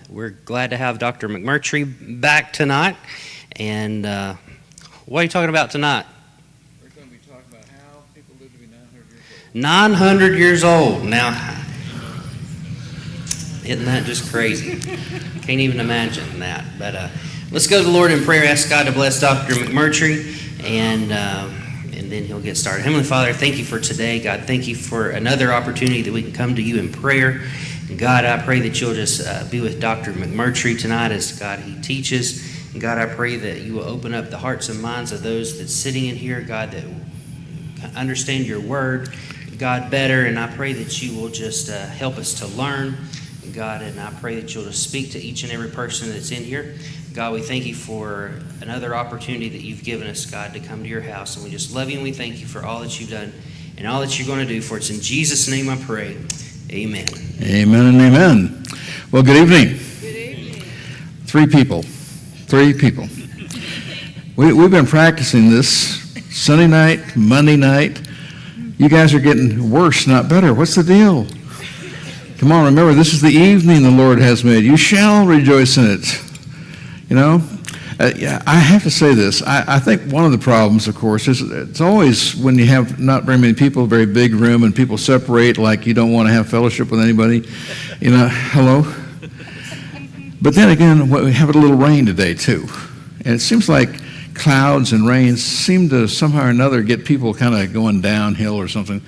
we're glad to have Dr. McMurtry back tonight. And what are you talking about tonight? We're going to be talking about how people live to be 900 years old. 900 years old. Now, isn't that just crazy? Can't even imagine that. But let's go to the Lord in prayer. Ask God to bless Dr. McMurtry, and then he'll get started. Heavenly Father, thank you for today. God, thank you for another opportunity that we can come to you in prayer. And God, I pray that you'll just be with Dr. McMurtry tonight as God he teaches. And God, I pray that you will open up the hearts and minds of those that's sitting in here, God, that understand your word, God, better. And I pray that you will just help us to learn, God, and I pray that you'll just speak to each and every person that's in here. God, we thank you for another opportunity that you've given us, God, to come to your house. And we just love you and we thank you for all that you've done and all that you're going to do for us. In Jesus' name I pray. Amen. Amen and amen. Well, good evening. Good evening. Three people. We've been practicing this Sunday night, Monday night. You guys are getting worse, not better. What's the deal? Come on, remember, this is the evening the Lord has made. You shall rejoice in it. You know, I have to say this. I think one of the problems, of course, is it's always when you have not very many people, a very big room, and people separate like you don't want to have fellowship with anybody. You know, hello? But then again, we have a little rain today, too. And it seems like clouds and rain seem to somehow or another get people kind of going downhill or something.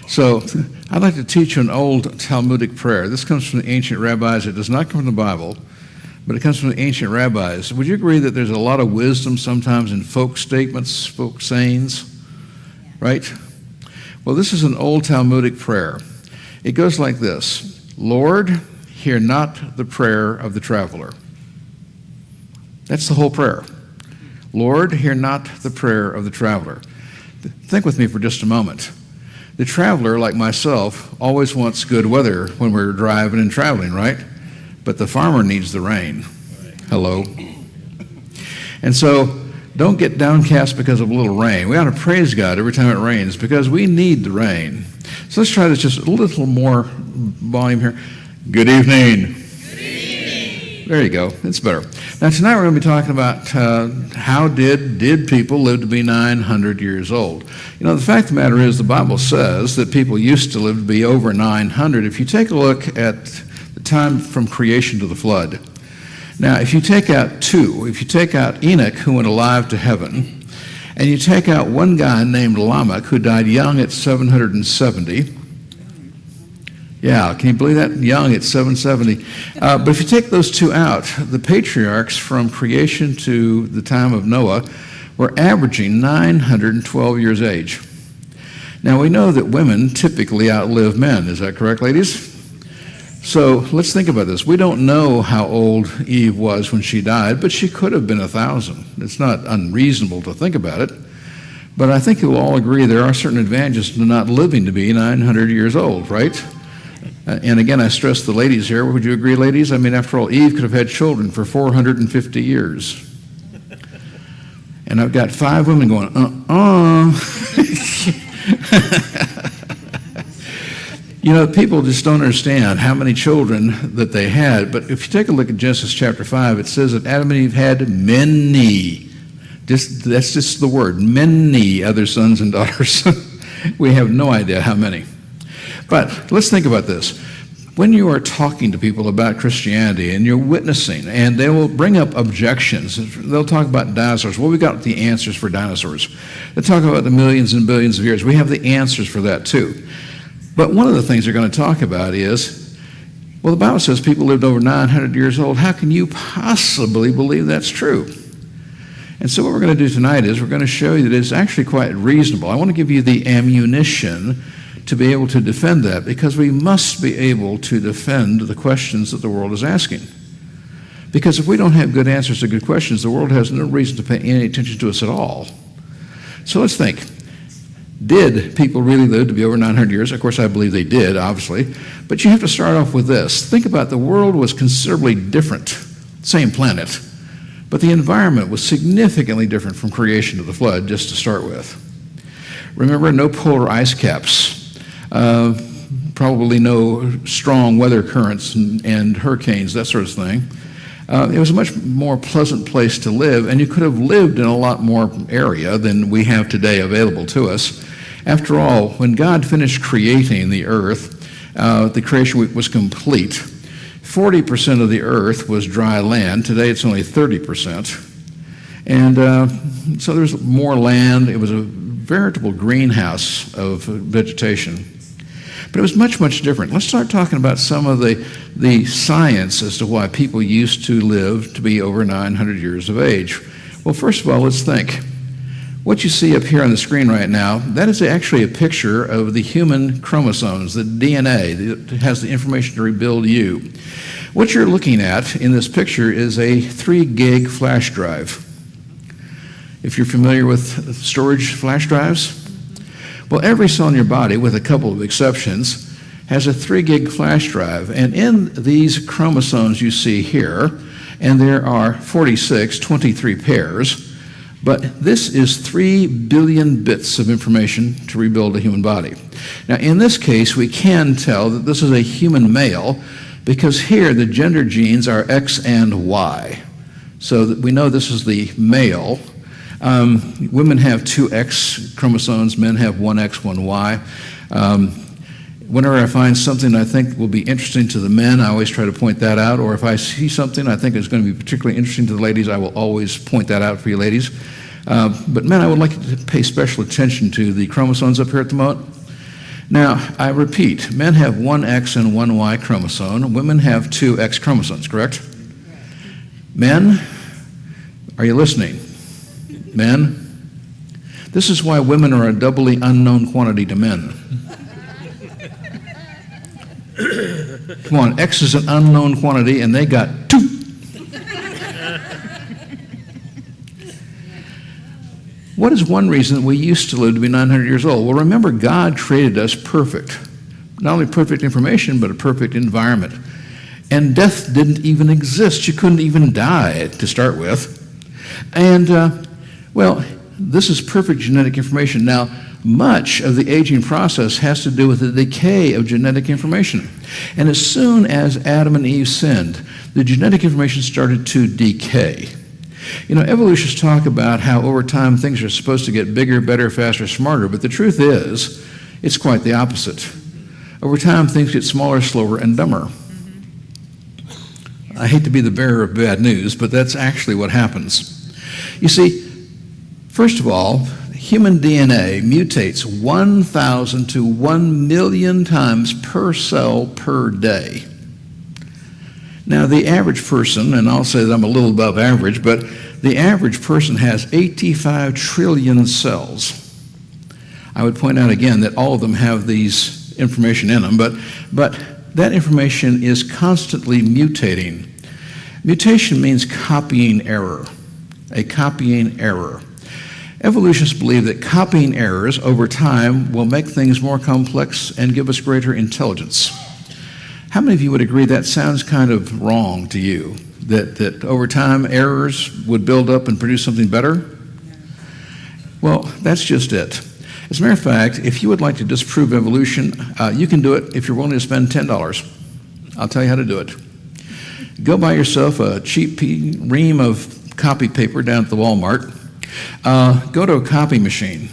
So I'd like to teach you an old Talmudic prayer. This comes from the ancient rabbis. It does not come from the Bible, but it comes from the ancient rabbis. Would you agree that there's a lot of wisdom sometimes in folk statements, folk sayings, right? Well, this is an old Talmudic prayer. It goes like this: Lord, hear not the prayer of the traveler. That's the whole prayer. Lord, hear not the prayer of the traveler. Think with me for just a moment. The traveler, like myself, always wants good weather when we're driving and traveling, right? But the farmer needs the rain. Hello? And so don't get downcast because of a little rain. We ought to praise God every time it rains because we need the rain. So let's try this just a little more volume here. Good evening. Good evening. There you go. It's better. Now tonight we're going to be talking about how did people live to be 900 years old. You know, the fact of the matter is the Bible says that people used to live to be over 900. If you take a look at time from creation to the flood. Now, if you take out two, if you take out Enoch, who went alive to heaven, and you take out one guy named Lamech, who died young at 770. Yeah, can you believe that? Young at 770. But if you take those two out, the patriarchs from creation to the time of Noah were averaging 912 years age. Now, we know that women typically outlive men. Is that correct, ladies? So let's think about this. We don't know how old Eve was when she died, but she could have been 1,000. It's not unreasonable to think about it. But I think you'll all agree there are certain advantages to not living to be 900 years old, right? And again, I stress the ladies here. Would you agree, ladies? I mean, after all, Eve could have had children for 450 years. And I've got 5 women going, You know, people just don't understand how many children that they had. But if you take a look at Genesis chapter 5, it says that Adam and Eve had many. That's just the word, many other sons and daughters. We have no idea how many. But let's think about this. When you are talking to people about Christianity and you're witnessing, and they will bring up objections, they'll talk about dinosaurs. Well, we got the answers for dinosaurs. They'll talk about the millions and billions of years. We have the answers for that too. But one of the things they're going to talk about is, well, the Bible says people lived over 900 years old. How can you possibly believe that's true? And so what we're going to do tonight is we're going to show you that it's actually quite reasonable. I want to give you the ammunition to be able to defend that, because we must be able to defend the questions that the world is asking. Because if we don't have good answers to good questions, the world has no reason to pay any attention to us at all. So let's think. Did people really live to be over 900 years? Of course, I believe they did, obviously. But you have to start off with this. Think about the world was considerably different. Same planet. But the environment was significantly different from creation to the flood, just to start with. Remember, no polar ice caps. probably no strong weather currents and hurricanes, that sort of thing. It was a much more pleasant place to live, and you could have lived in a lot more area than we have today available to us. After all, when God finished creating the earth, the creation was complete. 40% of the earth was dry land. Today it's only 30%. And so there's more land. It was a veritable greenhouse of vegetation. But it was much, much different. Let's start talking about some of the science as to why people used to live to be over 900 years of age. Well, first of all, let's think. What you see up here on the screen right now, that is actually a picture of the human chromosomes, the DNA that has the information to rebuild you. What you're looking at in this picture is a 3 gig flash drive. If you're familiar with storage flash drives, well, every cell in your body, with a couple of exceptions, has a 3 gig flash drive. And in these chromosomes you see here, and there are 23 pairs, but this is 3 billion bits of information to rebuild a human body. Now, in this case, we can tell that this is a human male because here the gender genes are X and Y. So that we know this is the male. Women have 2 X chromosomes, men have 1 X, 1 Y. Whenever I find something I think will be interesting to the men, I always try to point that out. Or if I see something I think is going to be particularly interesting to the ladies, I will always point that out for you ladies. But men, I would like you to pay special attention to the chromosomes up here at the moment. Now, I repeat, men have 1 X and 1 Y chromosome. Women have 2 X chromosomes, correct? Men, are you listening? Men, this is why women are a doubly unknown quantity to men. Come on, X is an unknown quantity, and they got 2. What is one reason that we used to live to be 900 years old? Well, remember, God created us perfect. Not only perfect information, but a perfect environment. And death didn't even exist. You couldn't even die to start with. And, well, this is perfect genetic information. Now, much of the aging process has to do with the decay of genetic information. And as soon as Adam and Eve sinned, the genetic information started to decay. You know, evolutionists talk about how over time things are supposed to get bigger, better, faster, smarter, but the truth is, it's quite the opposite. Over time, things get smaller, slower, and dumber. I hate to be the bearer of bad news, but that's actually what happens. You see, first of all, human DNA mutates 1,000 to 1 million times per cell per day. Now, the average person, and I'll say that I'm a little above average, but the average person has 85 trillion cells. I would point out again that all of them have these information in them, but that information is constantly mutating. Mutation means copying error, a copying error. Evolutionists believe that copying errors over time will make things more complex and give us greater intelligence. How many of you would agree that sounds kind of wrong to you, that over time errors would build up and produce something better? Well, that's just it. As a matter of fact, if you would like to disprove evolution, you can do it if you're willing to spend $10. I'll tell you how to do it. Go buy yourself a cheap ream of copy paper down at the Walmart. Go to a copy machine.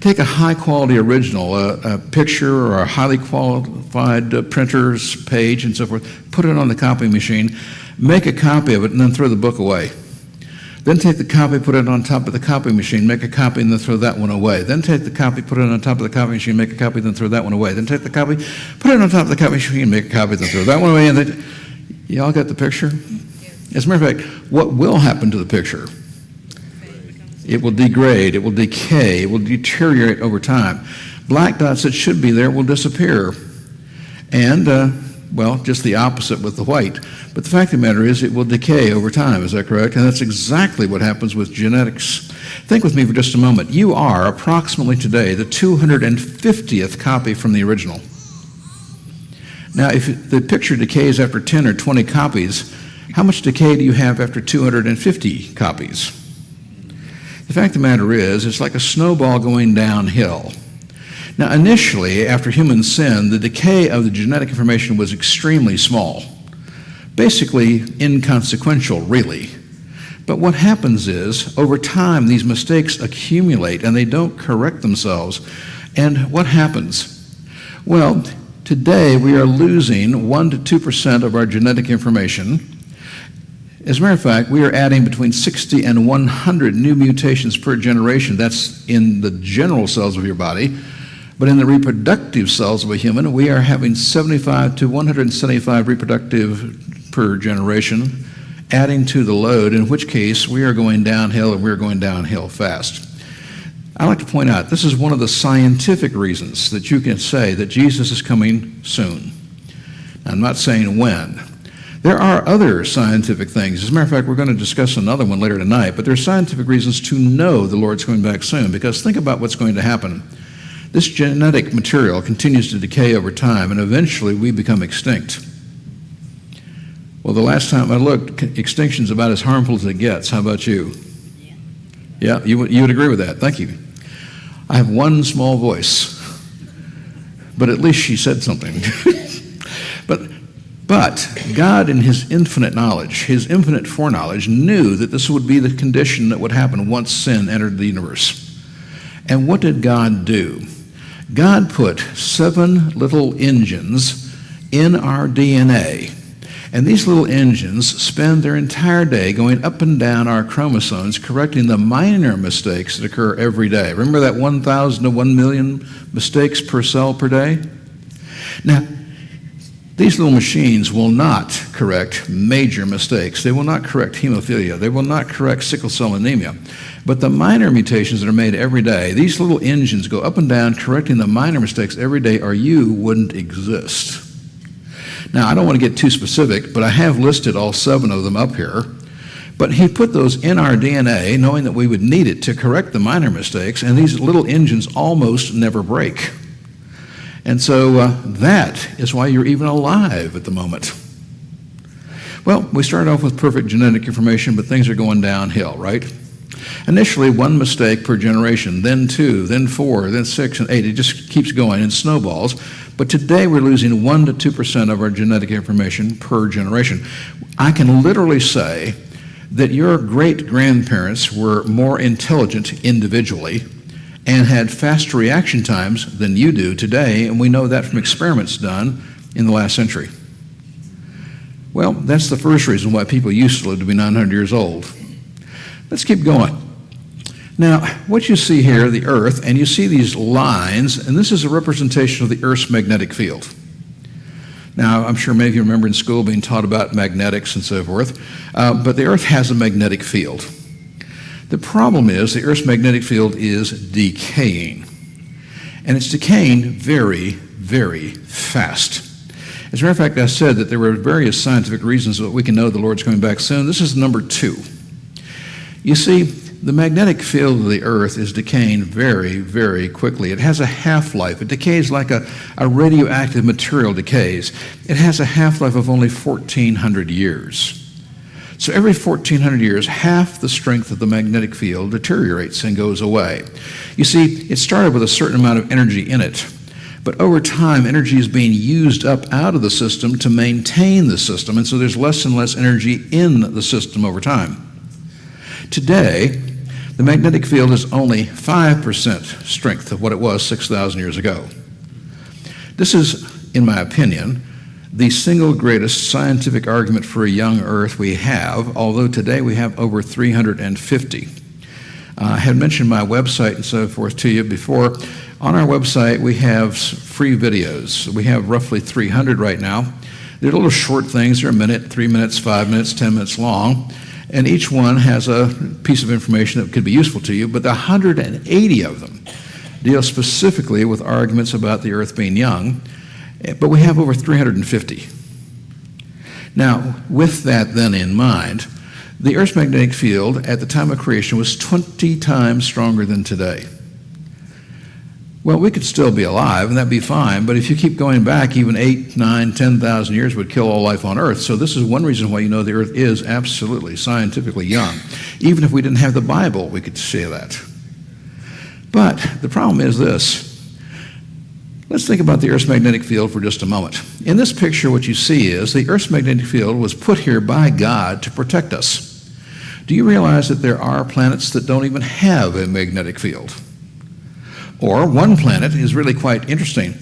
Take a high-quality original, a picture or a highly qualified printer's page and so forth, put it on the copy machine, make a copy of it, and then throw the book away. Then take the copy, put it on top of the copy machine, make a copy, and then throw that one away. Then take the copy, put it on top of the copy machine, make a copy, then throw that one away. Then take the copy, put it on top of the copy machine, make a copy, then throw that one away. And then, y'all got the picture? As a matter of fact, what will happen to the picture? It will degrade, it will decay, it will deteriorate over time. Black dots that should be there will disappear. And, well, just the opposite with the white. But the fact of the matter is it will decay over time, is that correct? And that's exactly what happens with genetics. Think with me for just a moment. You are approximately today the 250th copy from the original. Now, if the picture decays after 10 or 20 copies, how much decay do you have after 250 copies? The fact of the matter is, it's like a snowball going downhill. Now, initially, after human sin, the decay of the genetic information was extremely small, basically inconsequential, really. But what happens is, over time, these mistakes accumulate and they don't correct themselves. And what happens? Well, today we are losing 1 to 2% of our genetic information. As a matter of fact, we are adding between 60 and 100 new mutations per generation. That's in the general cells of your body. But in the reproductive cells of a human, we are having 75 to 175 reproductive per generation, adding to the load, in which case we are going downhill, and we're going downhill fast. I like to point out, this is one of the scientific reasons that you can say that Jesus is coming soon. I'm not saying when. There are other scientific things. As a matter of fact, we're going to discuss another one later tonight, but there are scientific reasons to know the Lord's coming back soon, because think about what's going to happen. This genetic material continues to decay over time, and eventually we become extinct. Well, the last time I looked, extinction's about as harmful as it gets. How about you? Yeah, you would agree with that. Thank you. I have one small voice, but at least she said something. But God, in his infinite knowledge, his infinite foreknowledge, knew that this would be the condition that would happen once sin entered the universe. And what did God do? God put 7 little engines in our DNA. And these little engines spend their entire day going up and down our chromosomes, correcting the minor mistakes that occur every day. Remember that 1,000 to 1 million mistakes per cell per day? Now, these little machines will not correct major mistakes. They will not correct hemophilia. They will not correct sickle cell anemia. But the minor mutations that are made every day, these little engines go up and down correcting the minor mistakes every day, or you wouldn't exist. Now, I don't want to get too specific, but I have listed all 7 of them up here. But he put those in our DNA, knowing that we would need it to correct the minor mistakes, and these little engines almost never break. And so that is why you're even alive at the moment. Well, we started off with perfect genetic information, but things are going downhill, right? Initially, 1 mistake per generation, then 2, then 4, then 6, and 8. It just keeps going and snowballs. But today we're losing 1 to 2% of our genetic information per generation. I can literally say that your great-grandparents were more intelligent individually and had faster reaction times than you do today, and we know that from experiments done in the last century. Well, that's the first reason why people used to live to be 900 years old. Let's keep going. Now, what you see here, the Earth, and you see these lines, and this is a representation of the Earth's magnetic field. Now, I'm sure many of you remember in school being taught about magnetics and so forth, but the Earth has a magnetic field. The problem is the Earth's magnetic field is decaying, and it's decaying very, very fast. As a matter of fact, I said that there were various scientific reasons that we can know the Lord's coming back soon. This is number 2. You see, the magnetic field of the Earth is decaying very, very quickly. It has a half-life. It decays like a radioactive material decays. It has a half-life of only 1,400 years. So every 1,400 years, half the strength of the magnetic field deteriorates and goes away. You see, it started with a certain amount of energy in it, but over time, energy is being used up out of the system to maintain the system, and so there's less and less energy in the system over time. Today, the magnetic field is only 5% strength of what it was 6,000 years ago. This is, in my opinion, the single greatest scientific argument for a young Earth we have, although today we have over 350. I had mentioned my website and so forth to you before. On our website, we have free videos. We have roughly 300 right now. They're little short things. They're a minute, 3 minutes, 5 minutes, 10 minutes long. And each one has a piece of information that could be useful to you, but the 180 of them deal specifically with arguments about the Earth being young, but we have over 350. Now, with that then in mind, the Earth's magnetic field at the time of creation was 20 times stronger than today. Well, we could still be alive, and that'd be fine, but if you keep going back, even 8, 9, 10,000 years would kill all life on Earth. So this is one reason why you know the Earth is absolutely scientifically young. Even if we didn't have the Bible, we could say that. But the problem is this. Let's think about the Earth's magnetic field for just a moment. In this picture, what you see is the Earth's magnetic field was put here by God to protect us. Do you realize that there are planets that don't even have a magnetic field? Or one planet is really quite interesting.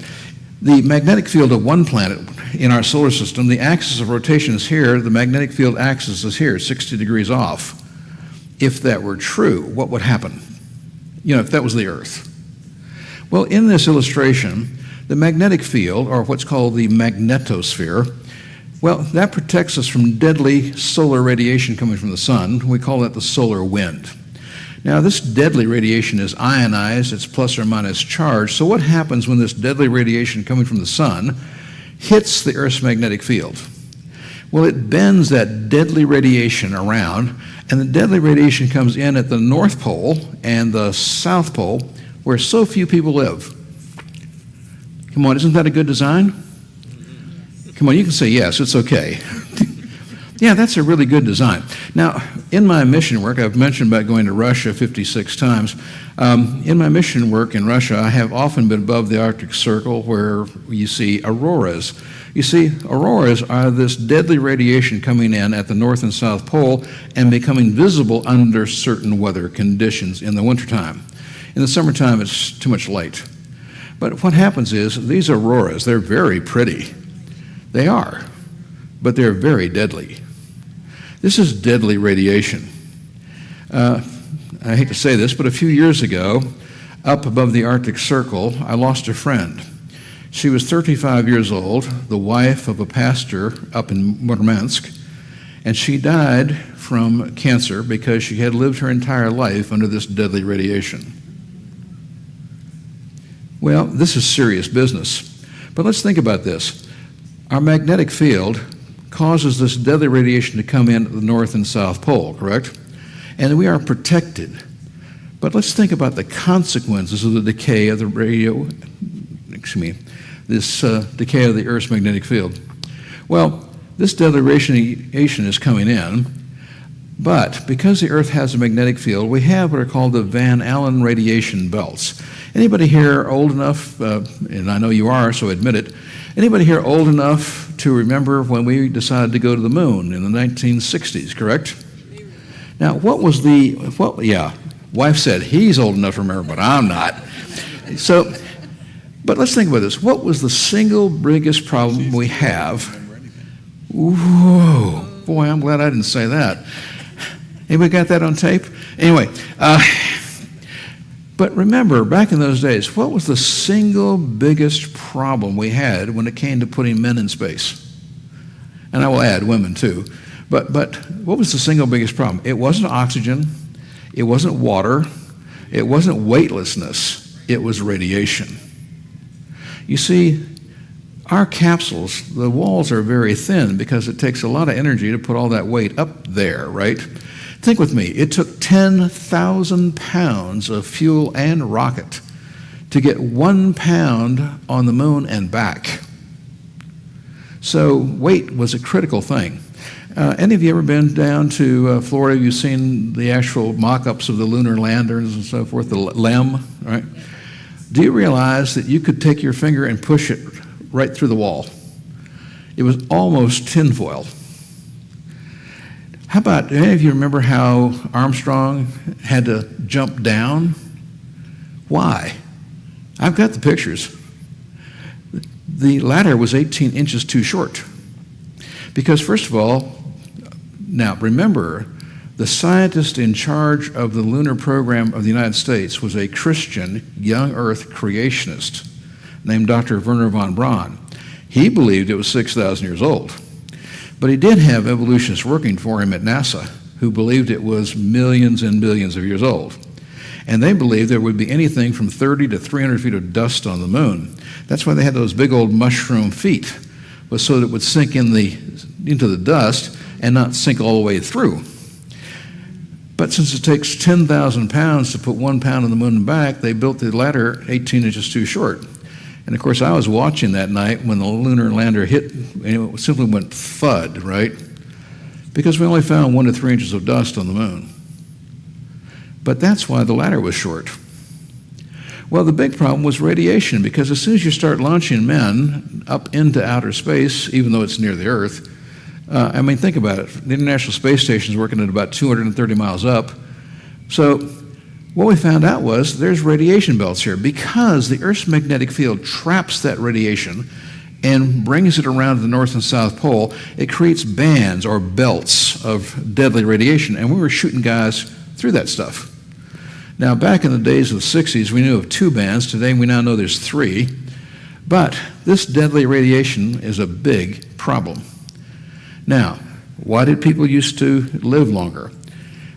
The magnetic field of one planet in our solar system, the axis of rotation is here, the magnetic field axis is here, 60 degrees off. If that were true, what would happen? If that was the Earth. Well, in this illustration, the magnetic field, or what's called the magnetosphere, well, that protects us from deadly solar radiation coming from the sun. We call that the solar wind. Now, this deadly radiation is ionized, it's plus or minus charged. So what happens when this deadly radiation coming from the sun hits the Earth's magnetic field? Well, it bends that deadly radiation around, and the deadly radiation comes in at the North Pole and the South Pole, where so few people live. Come on, isn't that a good design? Come on, you can say yes, it's okay. Yeah, that's a really good design. Now, in my mission work, I've mentioned about going to Russia 56 times. In my mission work in Russia, I have often been above the Arctic Circle where you see auroras. You see, auroras are this deadly radiation coming in at the North and South Pole and becoming visible under certain weather conditions in the wintertime. In the summertime, it's too much light. But what happens is these auroras, they're very pretty. They are, but they're very deadly. This is deadly radiation. I hate to say this, but a few years ago, up above the Arctic Circle, I lost a friend. She was 35 years old, the wife of a pastor up in Murmansk, and she died from cancer because she had lived her entire life under this deadly radiation. Well, this is serious business. But let's think about this. Our magnetic field causes this deadly radiation to come in at the North and South Pole, correct? And we are protected. But let's think about the consequences of the decay of the decay of the Earth's magnetic field. Well, this deadly radiation is coming in, but because the Earth has a magnetic field, we have what are called the Van Allen radiation belts. Anybody here old enough, and I know you are, so admit it, anybody here old enough to remember when we decided to go to the moon in the 1960s, correct? Now, wife said he's old enough to remember, but I'm not. So, but let's think about this. What was the single biggest problem we have? Whoa, boy, I'm glad I didn't say that. Anybody got that on tape? Anyway, but remember, back in those days, what was the single biggest problem we had when it came to putting men in space? And I will add women too. But what was the single biggest problem? It wasn't oxygen. It wasn't water. It wasn't weightlessness. It was radiation. You see, our capsules, the walls are very thin because it takes a lot of energy to put all that weight up there, right? Think with me, it took 10,000 pounds of fuel and rocket to get 1 pound on the moon and back. So weight was a critical thing. Any of you ever been down to Florida? You've seen the actual mock-ups of the lunar landers and so forth, the LEM, right? Do you realize that you could take your finger and push it right through the wall? It was almost tinfoil. How about, any of you remember how Armstrong had to jump down? Why? I've got the pictures. The ladder was 18 inches too short. Because first of all, now remember, the scientist in charge of the lunar program of the United States was a Christian young Earth creationist named Dr. Wernher von Braun. He believed it was 6,000 years old. But he did have evolutionists working for him at NASA who believed it was millions and billions of years old. And they believed there would be anything from 30 to 300 feet of dust on the moon. That's why they had those big old mushroom feet, was so that it would sink into the dust and not sink all the way through. But since it takes 10,000 pounds to put 1 pound on the moon and back, they built the ladder 18 inches too short. And of course, I was watching that night when the lunar lander hit, and it simply went thud, right? Because we only found 1 to 3 inches of dust on the moon. But that's why the ladder was short. Well, the big problem was radiation, because as soon as you start launching men up into outer space, even though it's near the Earth, think about it. The International Space Station is working at about 230 miles up. So what we found out was there's radiation belts here. Because the Earth's magnetic field traps that radiation and brings it around the North and South Pole, it creates bands or belts of deadly radiation, and we were shooting guys through that stuff. Now, back in the days of the 60s, we knew of 2 bands. Today, we now know there's 3. But this deadly radiation is a big problem. Now, why did people used to live longer?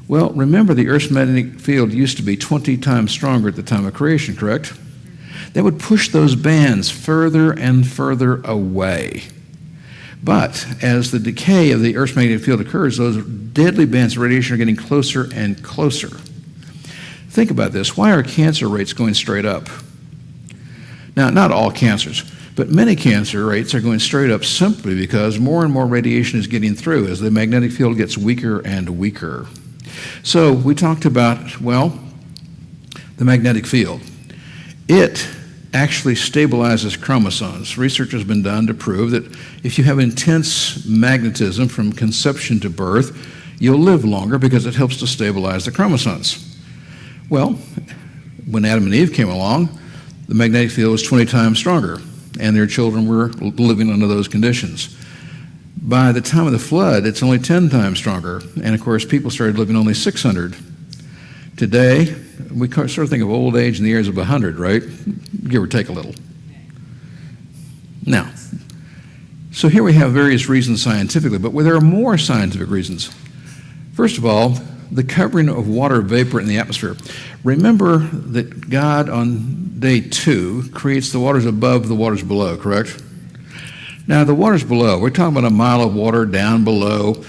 Well, remember, the Earth's magnetic field used to be 20 times stronger at the time of creation, correct? That would push those bands further and further away. But as the decay of the Earth's magnetic field occurs, those deadly bands of radiation are getting closer and closer. Think about this. Why are cancer rates going straight up? Now, not all cancers, but many cancer rates are going straight up simply because more and more radiation is getting through as the magnetic field gets weaker and weaker. So we talked about, well, the magnetic field. It actually stabilizes chromosomes. Research has been done to prove that if you have intense magnetism from conception to birth, you'll live longer because it helps to stabilize the chromosomes. Well, when Adam and Eve came along, the magnetic field was 20 times stronger, and their children were living under those conditions. By the time of the flood, it's only 10 times stronger, and of course, people started living only 600. Today, we sort of think of old age in the years of 100, right? Give or take a little. Now, so here we have various reasons scientifically, but there are more scientific reasons. First of all, the covering of water vapor in the atmosphere. Remember that God on day 2 creates the waters above the waters below, correct? Now, the waters below, we're talking about a mile of water down below.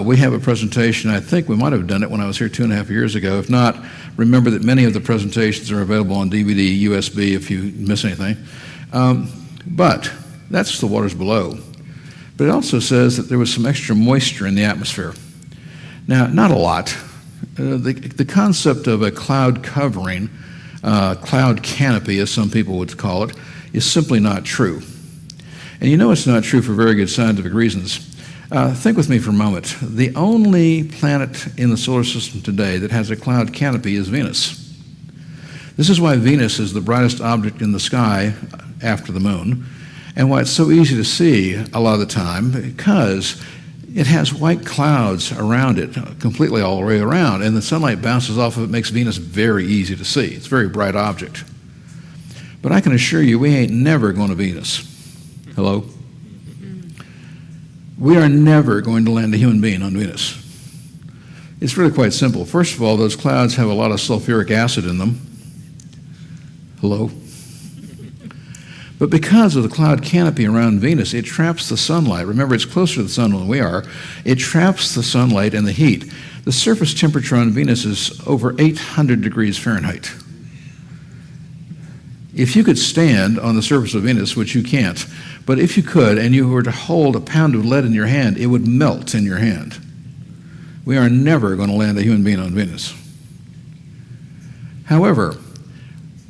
We have a presentation, I think we might have done it when I was here 2.5 years ago. If not, remember that many of the presentations are available on DVD, USB, if you miss anything. But that's the waters below. But it also says that there was some extra moisture in the atmosphere. Now, not a lot. The concept of a cloud covering, cloud canopy, as some people would call it, is simply not true. And you know it's not true for very good scientific reasons. Think with me for a moment. The only planet in the solar system today that has a cloud canopy is Venus. This is why Venus is the brightest object in the sky after the moon, and why it's so easy to see a lot of the time, because it has white clouds around it, completely all the way around, and the sunlight bounces off of it, makes Venus very easy to see. It's a very bright object. But I can assure you, we ain't never going to Venus. Hello? We are never going to land a human being on Venus. It's really quite simple. First of all, those clouds have a lot of sulfuric acid in them. Hello? But because of the cloud canopy around Venus, it traps the sunlight. Remember, it's closer to the sun than we are. It traps the sunlight and the heat. The surface temperature on Venus is over 800 degrees Fahrenheit. If you could stand on the surface of Venus, which you can't, but if you could and you were to hold a pound of lead in your hand, it would melt in your hand. We are never going to land a human being on Venus. However,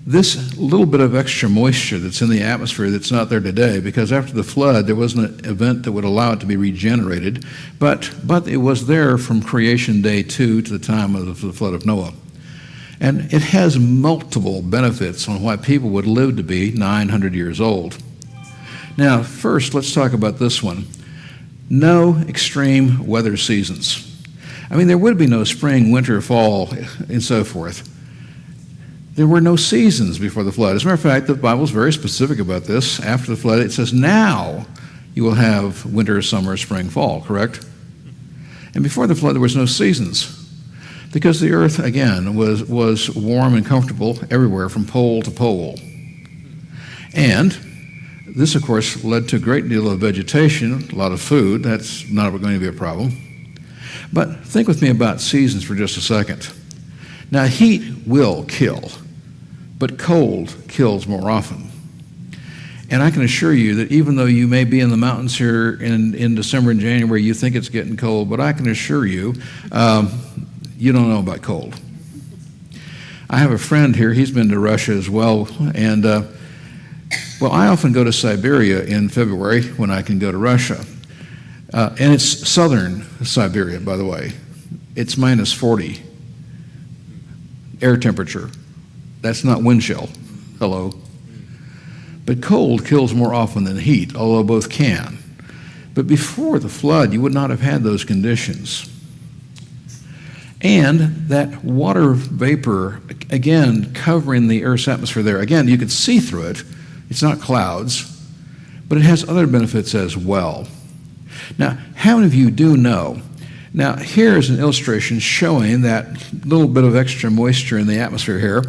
this little bit of extra moisture that's in the atmosphere that's not there today, because after the flood there wasn't an event that would allow it to be regenerated, but it was there from creation day 2 to the time of the flood of Noah. And it has multiple benefits on why people would live to be 900 years old. Now, first, let's talk about this one. No extreme weather seasons. There would be no spring, winter, fall, and so forth. There were no seasons before the flood. As a matter of fact, the Bible is very specific about this. After the flood, it says, now you will have winter, summer, spring, fall, correct? And before the flood, there was no seasons, because the earth, again, was warm and comfortable everywhere from pole to pole. And this, of course, led to a great deal of vegetation, a lot of food. That's not going to be a problem. But think with me about seasons for just a second. Now, heat will kill, but cold kills more often. And I can assure you that even though you may be in the mountains here in December and January, you think it's getting cold, but I can assure you, you don't know about cold. I have a friend here. He's been to Russia as well. And, well, I often go to Siberia in February when I can go to Russia. And it's southern Siberia, by the way. It's minus 40 air temperature. That's not wind chill. Hello. But cold kills more often than heat, although both can. But before the flood, you would not have had those conditions. And that water vapor, again, covering the Earth's atmosphere there, again, you could see through it. It's not clouds, but it has other benefits as well. Now, how many of you do know? Now, here's an illustration showing that little bit of extra moisture in the atmosphere here.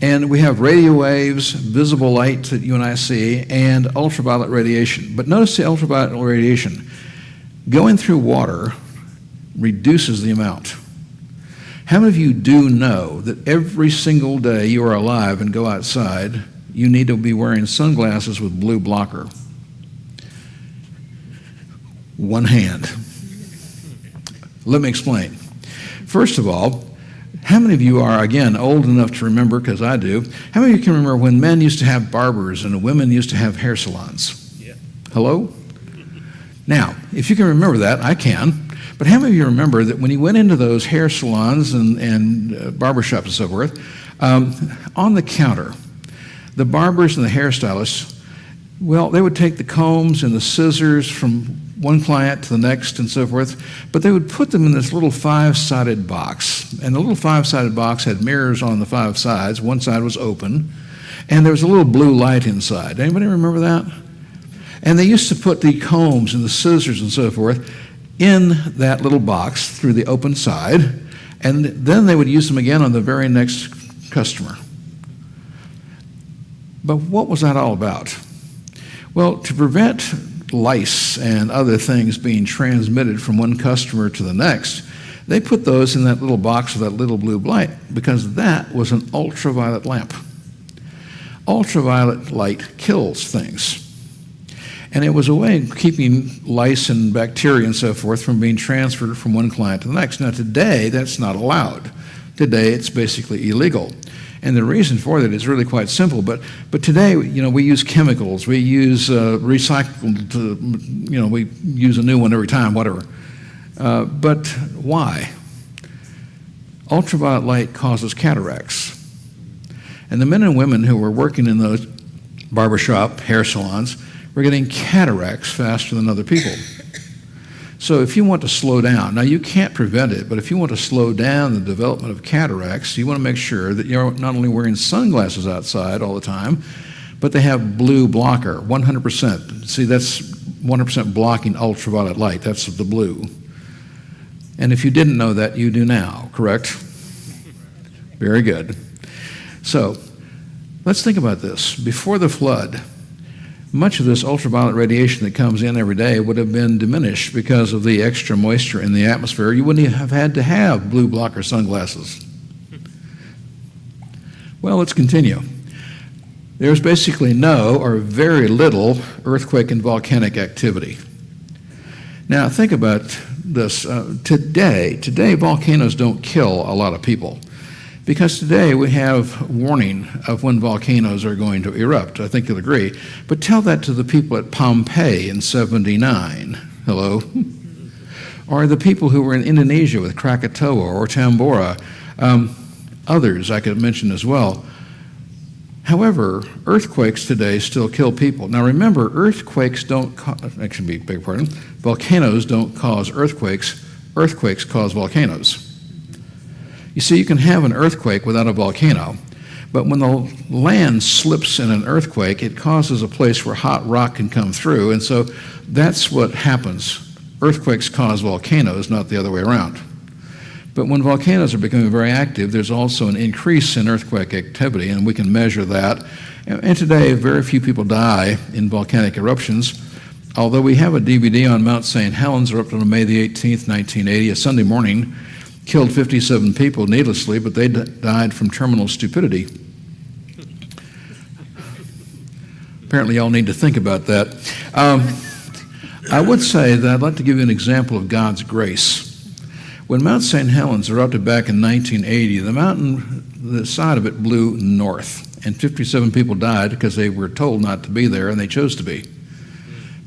And we have radio waves, visible light that you and I see, and ultraviolet radiation. But notice the ultraviolet radiation going through water reduces the amount. How many of you do know that every single day you are alive and go outside, you need to be wearing sunglasses with blue blocker? One hand. Let me explain. First of all, how many of you are, again, old enough to remember, because I do, how many of you can remember when men used to have barbers and women used to have hair salons? Yeah. Hello? Now, if you can remember that, I can. But how many of you remember that when you went into those hair salons and barbershops and so forth, on the counter, the barbers and the hairstylists, well, they would take the combs and the scissors from one client to the next and so forth, but they would put them in this little 5-sided box. And the little 5-sided box had mirrors on the 5 sides. One side was open, and there was a little blue light inside. Anybody remember that? And they used to put the combs and the scissors and so forth in that little box through the open side, and then they would use them again on the very next customer. But what was that all about? Well, to prevent lice and other things being transmitted from one customer to the next, they put those in that little box with that little blue light because that was an ultraviolet lamp. Ultraviolet light kills things. And it was a way of keeping lice and bacteria and so forth from being transferred from one client to the next. Now today, that's not allowed. Today, it's basically illegal. And the reason for that is really quite simple. But today, we use chemicals. We use recycled, we use a new one every time, whatever. But why? Ultraviolet light causes cataracts. And the men and women who were working in those barbershop, hair salons, were getting cataracts faster than other people. So if you want to slow down, now you can't prevent it, but if you want to slow down the development of cataracts, you want to make sure that you're not only wearing sunglasses outside all the time, but they have blue blocker, 100%. See, that's 100% blocking ultraviolet light. That's the blue. And if you didn't know that, you do now, correct? Very good. So let's think about this. Before the flood, much of this ultraviolet radiation that comes in every day would have been diminished because of the extra moisture in the atmosphere. You wouldn't have had to have blue blocker sunglasses. Well, let's continue. There's basically no or very little earthquake and volcanic activity. Now, think about this. Today, volcanoes don't kill a lot of people. Because today we have warning of when volcanoes are going to erupt. I think you'll agree. But tell that to the people at Pompeii in 79. Hello? Or the people who were in Indonesia with Krakatoa or Tambora. Others I could mention as well. However, earthquakes today still kill people. Now remember, volcanoes don't cause earthquakes. Earthquakes cause volcanoes. You see, you can have an earthquake without a volcano, but when the land slips in an earthquake, it causes a place where hot rock can come through, and so that's what happens. Earthquakes cause volcanoes, not the other way around. But when volcanoes are becoming very active, there's also an increase in earthquake activity, and we can measure that. And today, very few people die in volcanic eruptions, although we have a DVD on Mount St. Helens erupted on May the 18th, 1980, a Sunday morning, killed 57 people needlessly, but they died from terminal stupidity. Apparently, y'all need to think about that. I would say that I'd like to give you an example of God's grace. When Mount St. Helens erupted back in 1980, the side of it blew north, and 57 people died because they were told not to be there, and they chose to be.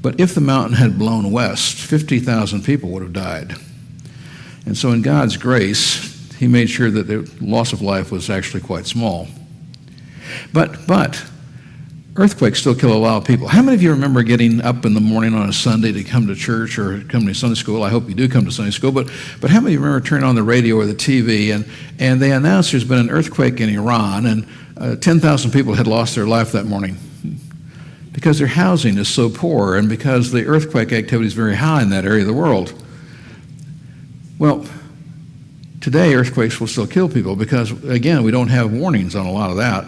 But if the mountain had blown west, 50,000 people would have died. And so in God's grace, he made sure that the loss of life was actually quite small. But earthquakes still kill a lot of people. How many of you remember getting up in the morning on a Sunday to come to church or come to Sunday school? I hope you do come to Sunday school. But how many of you remember turning on the radio or the TV and they announced there's been an earthquake in Iran and 10,000 people had lost their life that morning because their housing is so poor and because the earthquake activity is very high in that area of the world? Well, today earthquakes will still kill people because, again, we don't have warnings on a lot of that.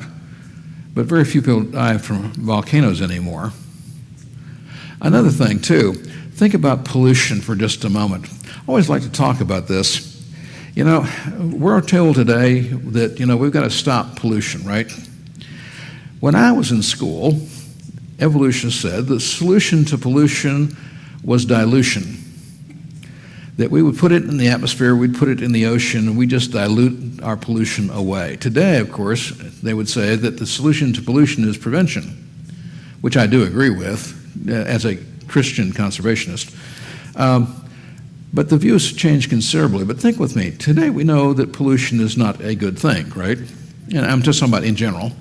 But very few people die from volcanoes anymore. Another thing, too, think about pollution for just a moment. I always like to talk about this. You know, we're told today that, we've got to stop pollution, right? When I was in school, evolutionists said the solution to pollution was dilution. That we would put it in the atmosphere, we'd put it in the ocean, and we just dilute our pollution away. Today, of course, they would say that the solution to pollution is prevention, which I do agree with as a Christian conservationist. But the views changed considerably. But think with me, today we know that pollution is not a good thing, right? And I'm just talking about in general.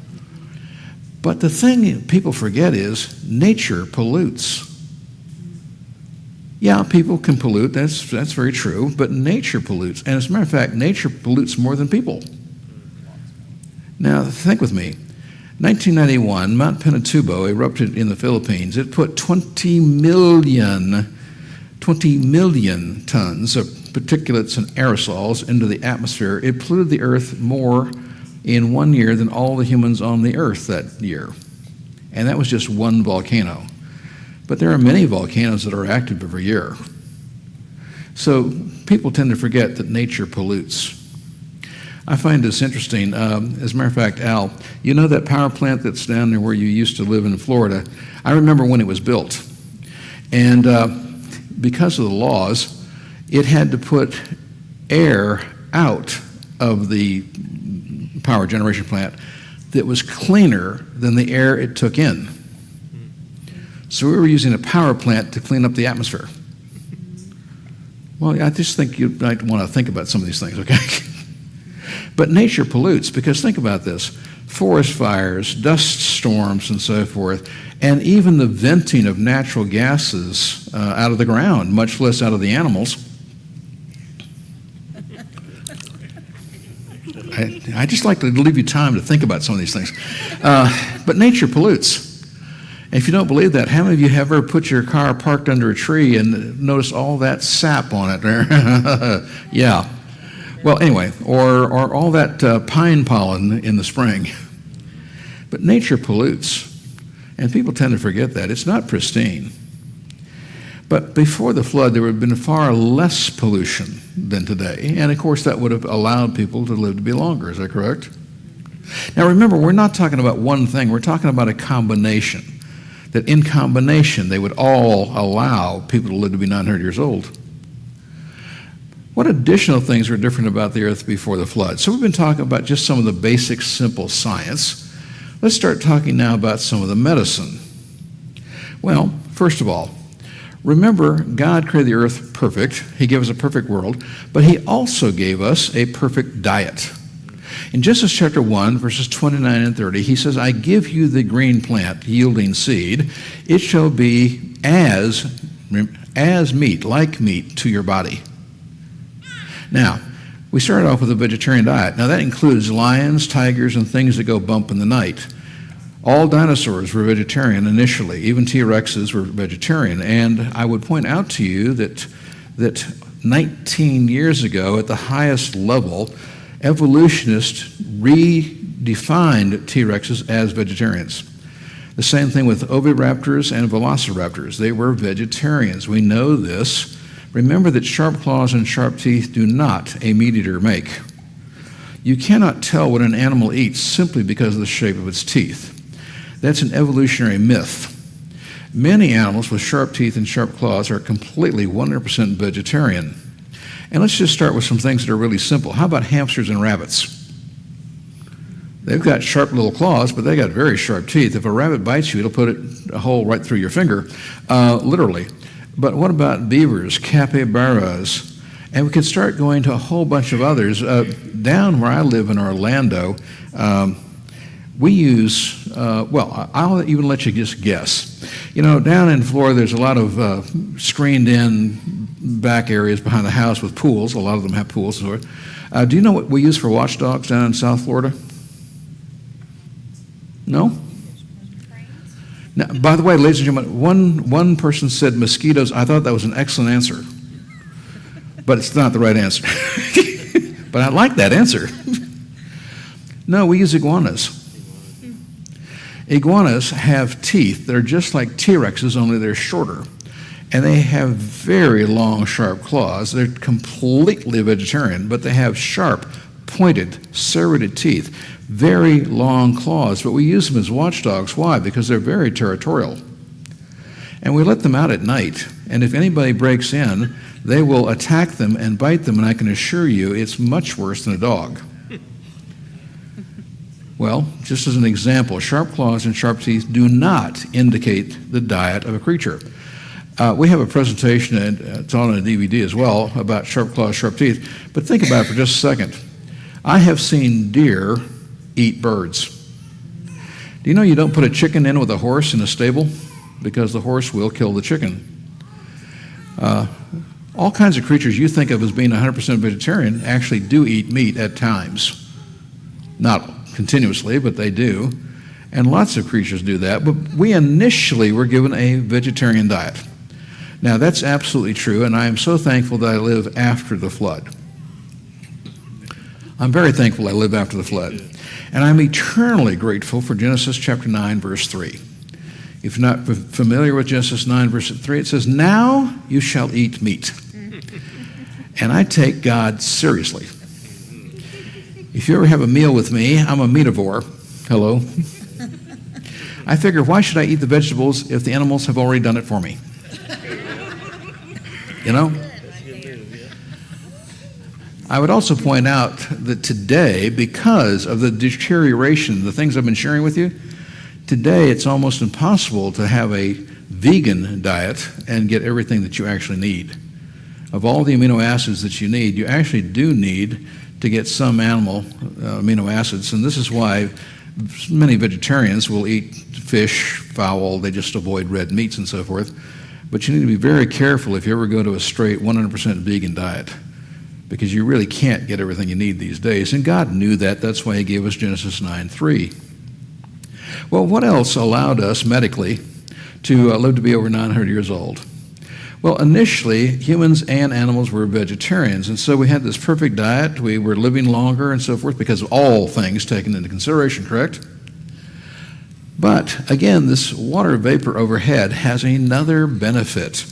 But the thing people forget is nature pollutes. Yeah, people can pollute, that's very true, but nature pollutes. And as a matter of fact, nature pollutes more than people. Now, think with me. 1991, Mount Pinatubo erupted in the Philippines. It put 20 million tons of particulates and aerosols into the atmosphere. It polluted the earth more in 1 year than all the humans on the earth that year. And that was just one volcano. But there are many volcanoes that are active every year. So people tend to forget that nature pollutes. I find this interesting. As a matter of fact, Al, you know that power plant that's down there where you used to live in Florida? I remember when it was built. And because of the laws, it had to put air out of the power generation plant that was cleaner than the air it took in. So we were using a power plant to clean up the atmosphere. Well, I just think you might want to think about some of these things, okay? But nature pollutes, because think about this. Forest fires, dust storms, and so forth, and even the venting of natural gases out of the ground, much less out of the animals. I just like to leave you time to think about some of these things. But nature pollutes. If you don't believe that, how many of you have ever put your car parked under a tree and noticed all that sap on it there? Yeah. Well, anyway, or all that pine pollen in the spring. But nature pollutes, and people tend to forget that. It's not pristine. But before the flood, there would have been far less pollution than today, and of course that would have allowed people to live to be longer. Is that correct? Now remember, we're not talking about one thing. We're talking about a combination. That in combination, they would all allow people to live to be 900 years old. What additional things were different about the earth before the flood? So we've been talking about just some of the basic, simple science. Let's start talking now about some of the medicine. Well, first of all, remember, God created the earth perfect. He gave us a perfect world, but he also gave us a perfect diet. In Genesis chapter 1, verses 29 and 30, he says, I give you the green plant yielding seed. It shall be as meat, like meat to your body. Now, we started off with a vegetarian diet. Now, that includes lions, tigers, and things that go bump in the night. All dinosaurs were vegetarian initially. Even T-Rexes were vegetarian. And I would point out to you that 19 years ago, at the highest level, evolutionists redefined T-Rexes as vegetarians. The same thing with oviraptors and velociraptors. They were vegetarians. We know this. Remember that sharp claws and sharp teeth do not a meat eater make. You cannot tell what an animal eats simply because of the shape of its teeth. That's an evolutionary myth. Many animals with sharp teeth and sharp claws are completely 100% vegetarian. And let's just start with some things that are really simple. How about hamsters and rabbits? They've got sharp little claws, but they got very sharp teeth. If a rabbit bites you, it'll put a hole right through your finger, literally. But what about beavers, capybaras? And we could start going to a whole bunch of others. Down where I live in Orlando, we use, I'll even let you just guess. Down in Florida, there's a lot of screened-in back areas behind the house with pools. A lot of them have pools. Do you know what we use for watchdogs down in South Florida? No? Now, by the way, ladies and gentlemen, one person said mosquitoes. I thought that was an excellent answer, but it's not the right answer. But I like that answer. No, we use iguanas. Iguanas have teeth that are just like T-Rexes, only they're shorter. And they have very long, sharp claws. They're completely vegetarian, but they have sharp, pointed, serrated teeth. Very long claws, but we use them as watchdogs. Why? Because they're very territorial. And we let them out at night. And if anybody breaks in, they will attack them and bite them, and I can assure you it's much worse than a dog. Well, just as an example, sharp claws and sharp teeth do not indicate the diet of a creature. We have a presentation, and it's on a DVD as well, about sharp claws, sharp teeth. But think about it for just a second. I have seen deer eat birds. Do you know you don't put a chicken in with a horse in a stable? Because the horse will kill the chicken. All kinds of creatures you think of as being 100% vegetarian actually do eat meat at times. Not continuously, but they do. And lots of creatures do that. But we initially were given a vegetarian diet. Now, that's absolutely true, and I am so thankful that I live after the flood. I'm very thankful I live after the flood. And I'm eternally grateful for Genesis chapter 9, verse 3. If you're not familiar with Genesis 9, verse 3, it says, "Now you shall eat meat." And I take God seriously. If you ever have a meal with me, I'm a meativore. Hello. I figure, why should I eat the vegetables if the animals have already done it for me? I would also point out that today, because of the deterioration, the things I've been sharing with you, today it's almost impossible to have a vegan diet and get everything that you actually need. Of all the amino acids that you need, you actually do need to get some animal amino acids, and this is why many vegetarians will eat fish, fowl, they just avoid red meats and so forth. But you need to be very careful if you ever go to a straight 100% vegan diet, because you really can't get everything you need these days. And God knew that. That's why he gave us Genesis 9:3. Well, what else allowed us medically to live to be over 900 years old? Well, initially, humans and animals were vegetarians, and so we had this perfect diet. We were living longer and so forth because of all things taken into consideration, correct? But, again, this water vapor overhead has another benefit.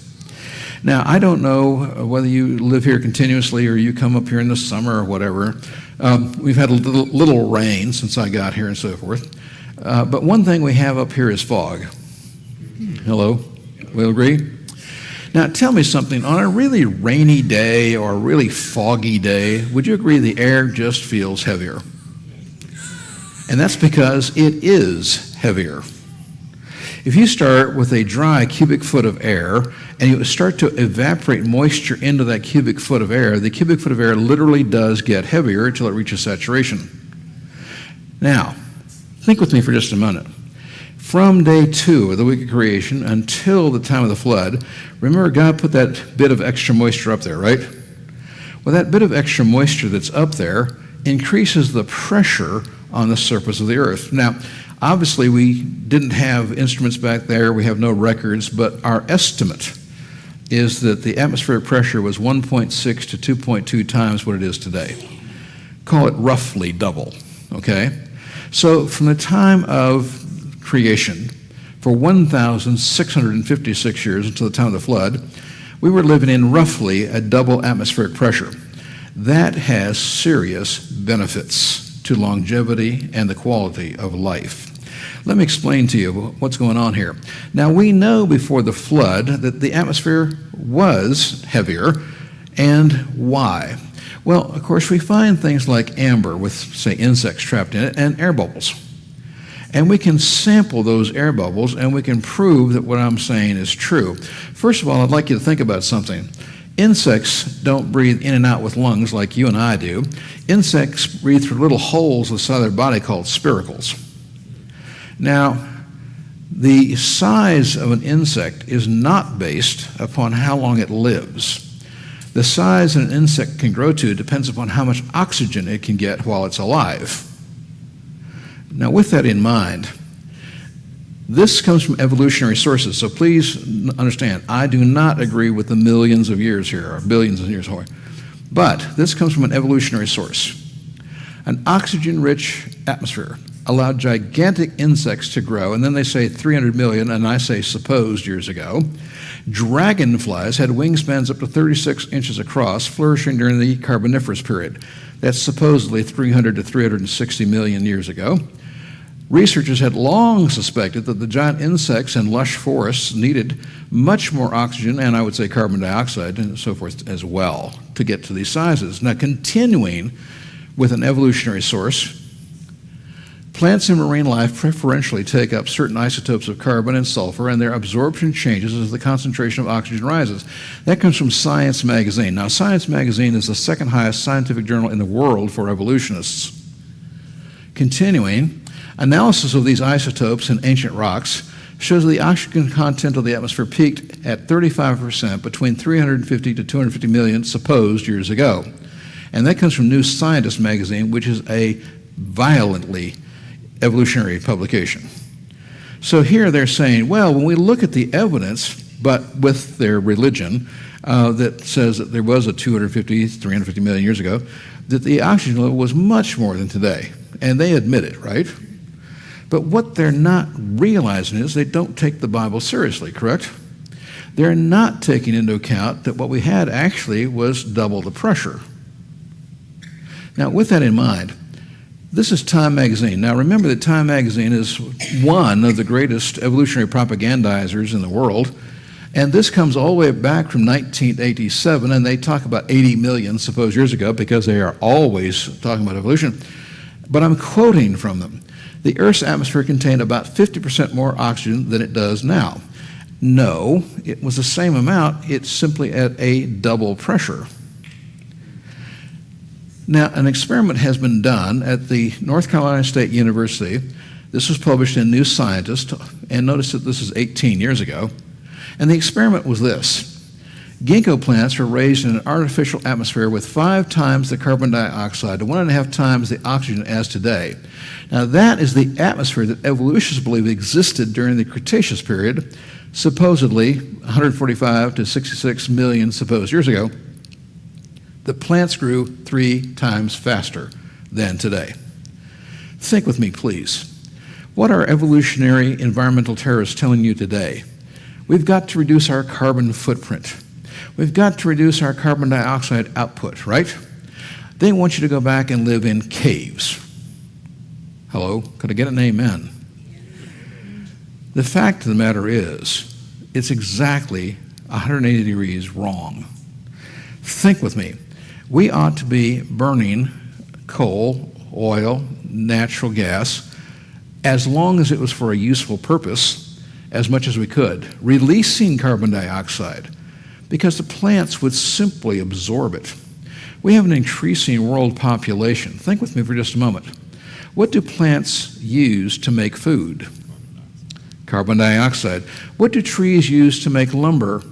Now, I don't know whether you live here continuously or you come up here in the summer or whatever. We've had a little rain since I got here and so forth. But one thing we have up here is fog. Hello? We'll agree? Now, tell me something. On a really rainy day or a really foggy day, would you agree the air just feels heavier? And that's because it is heavier. If you start with a dry cubic foot of air and you start to evaporate moisture into that cubic foot of air, the cubic foot of air literally does get heavier until it reaches saturation. Now, think with me for just a minute. From day 2 of the week of creation until the time of the flood, remember God put that bit of extra moisture up there, right? Well, that bit of extra moisture that's up there increases the pressure on the surface of the earth. Now, obviously, we didn't have instruments back there. We have no records, but our estimate is that the atmospheric pressure was 1.6 to 2.2 times what it is today. Call it roughly double, okay? So from the time of creation, for 1,656 years until the time of the flood, we were living in roughly a double atmospheric pressure. That has serious benefits to longevity and the quality of life. Let me explain to you what's going on here. Now, we know before the flood that the atmosphere was heavier, And why? Well, of course, we find things like amber with, say, insects trapped in it and air bubbles. And we can sample those air bubbles and we can prove that what I'm saying is true. First of all, I'd like you to think about something. Insects don't breathe in and out with lungs like you and I do. Insects breathe through little holes inside their body called spiracles. Now, the size of an insect is not based upon how long it lives. The size an insect can grow to depends upon how much oxygen it can get while it's alive. Now, with that in mind, this comes from evolutionary sources, so please understand, I do not agree with the millions of years here, or billions of years, but this comes from an evolutionary source. An oxygen-rich atmosphere allowed gigantic insects to grow, and then they say 300 million, and I say supposed years ago. Dragonflies had wingspans up to 36 inches across, flourishing during the Carboniferous period. That's supposedly 300 to 360 million years ago. Researchers had long suspected that the giant insects in lush forests needed much more oxygen, and I would say carbon dioxide and so forth as well, to get to these sizes. Now, continuing with an evolutionary source, plants and marine life preferentially take up certain isotopes of carbon and sulfur, and their absorption changes as the concentration of oxygen rises. That comes from Science magazine. Now, Science magazine is the second highest scientific journal in the world for evolutionists. Continuing, analysis of these isotopes in ancient rocks shows the oxygen content of the atmosphere peaked at 35% between 350 to 250 million supposed years ago. And that comes from New Scientist magazine, which is a violently evolutionary publication. So here they're saying, well, when we look at the evidence, but with their religion, that says that there was a 250, 350 million years ago, that the oxygen level was much more than today. And they admit it, right? But what they're not realizing is they don't take the Bible seriously, correct? They're not taking into account that what we had actually was double the pressure. Now, with that in mind, this is Time magazine. Now, remember that Time magazine is one of the greatest evolutionary propagandizers in the world, and this comes all the way back from 1987, and they talk about 80 million supposed years ago because they are always talking about evolution. But I'm quoting from them. The Earth's atmosphere contained about 50% more oxygen than it does now. No, it was the same amount, it's simply at a double pressure. Now, an experiment has been done at the North Carolina State University. This was published in New Scientist, and notice that this is 18 years ago. And the experiment was this. Ginkgo plants were raised in an artificial atmosphere with 5 times the carbon dioxide to 1.5 times the oxygen as today. Now, that is the atmosphere that evolutionists believe existed during the Cretaceous period, supposedly 145 to 66 million supposed years ago. The plants grew 3 times faster than today. Think with me, please. What are evolutionary environmental terrorists telling you today? We've got to reduce our carbon footprint. We've got to reduce our carbon dioxide output, right? They want you to go back and live in caves. Hello? Could I get an amen? The fact of the matter is, it's exactly 180 degrees wrong. Think with me. We ought to be burning coal, oil, natural gas, as long as it was for a useful purpose, as much as we could, releasing carbon dioxide, because the plants would simply absorb it. We have an increasing world population. Think with me for just a moment. What do plants use to make food? Carbon dioxide. What do trees use to make lumber?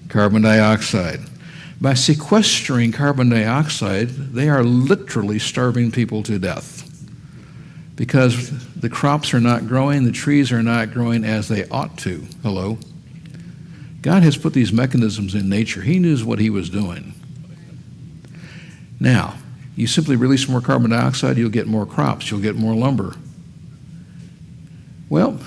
Carbon dioxide. By sequestering carbon dioxide, they are literally starving people to death because the crops are not growing, the trees are not growing as they ought to. Hello? God has put these mechanisms in nature. He knew what he was doing. Now, you simply release more carbon dioxide, you'll get more crops, you'll get more lumber. Well,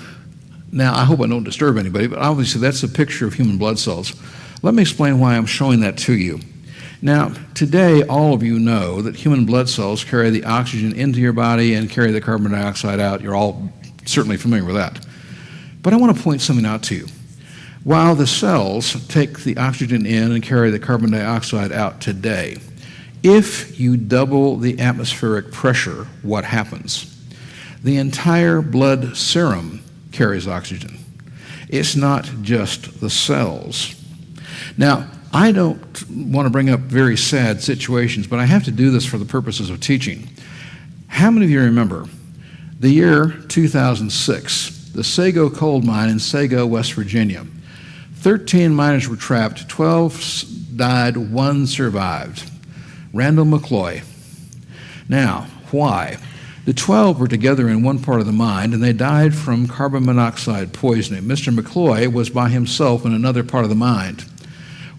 now I hope I don't disturb anybody, but obviously that's a picture of human blood cells. Let me explain why I'm showing that to you. Now, today, all of you know that human blood cells carry the oxygen into your body and carry the carbon dioxide out. You're all certainly familiar with that. But I want to point something out to you. while the cells take the oxygen in and carry the carbon dioxide out today. If you double the atmospheric pressure, what happens? The entire blood serum carries oxygen. It's not just the cells. Now, I don't want to bring up very sad situations, but I have to do this for the purposes of teaching. How many of you remember the year 2006, the Sago coal mine in Sago, West Virginia? 13 miners were trapped, 12 died, 1 survived. Randall McCloy. Now, why? The 12 were together in one part of the mine, and they died from carbon monoxide poisoning. Mr. McCloy was by himself in another part of the mine.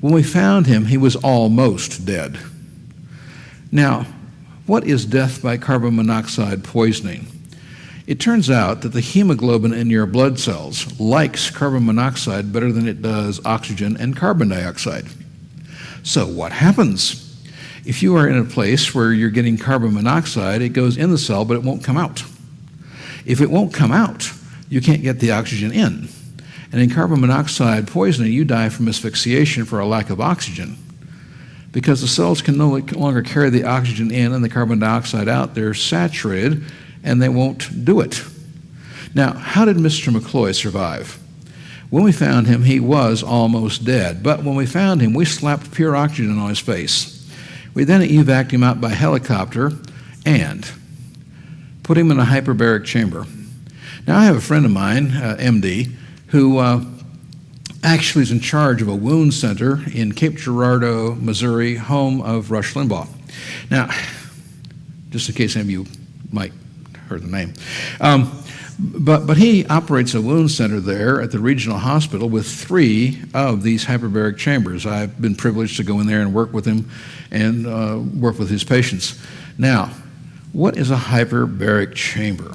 When we found him, he was almost dead. Now, what is death by carbon monoxide poisoning? It turns out that the hemoglobin in your blood cells likes carbon monoxide better than it does oxygen and carbon dioxide. So what happens? If you are in a place where you're getting carbon monoxide, it goes in the cell, but it won't come out. If it won't come out, you can't get the oxygen in. And in carbon monoxide poisoning, you die from asphyxiation for a lack of oxygen. Because the cells can no longer carry the oxygen in and the carbon dioxide out, they're saturated and they won't do it. Now, how did Mr. McCloy survive? When we found him, he was almost dead. But when we found him, we slapped pure oxygen on his face. We then evacuated him out by helicopter and put him in a hyperbaric chamber. Now, I have a friend of mine, MD, who actually is in charge of a wound center in Cape Girardeau, Missouri, home of Rush Limbaugh. Now, just in case any of you might heard the name, but he operates a wound center there at the regional hospital with 3 of these hyperbaric chambers. I've been privileged to go in there and work with him and work with his patients. Now, what is a hyperbaric chamber?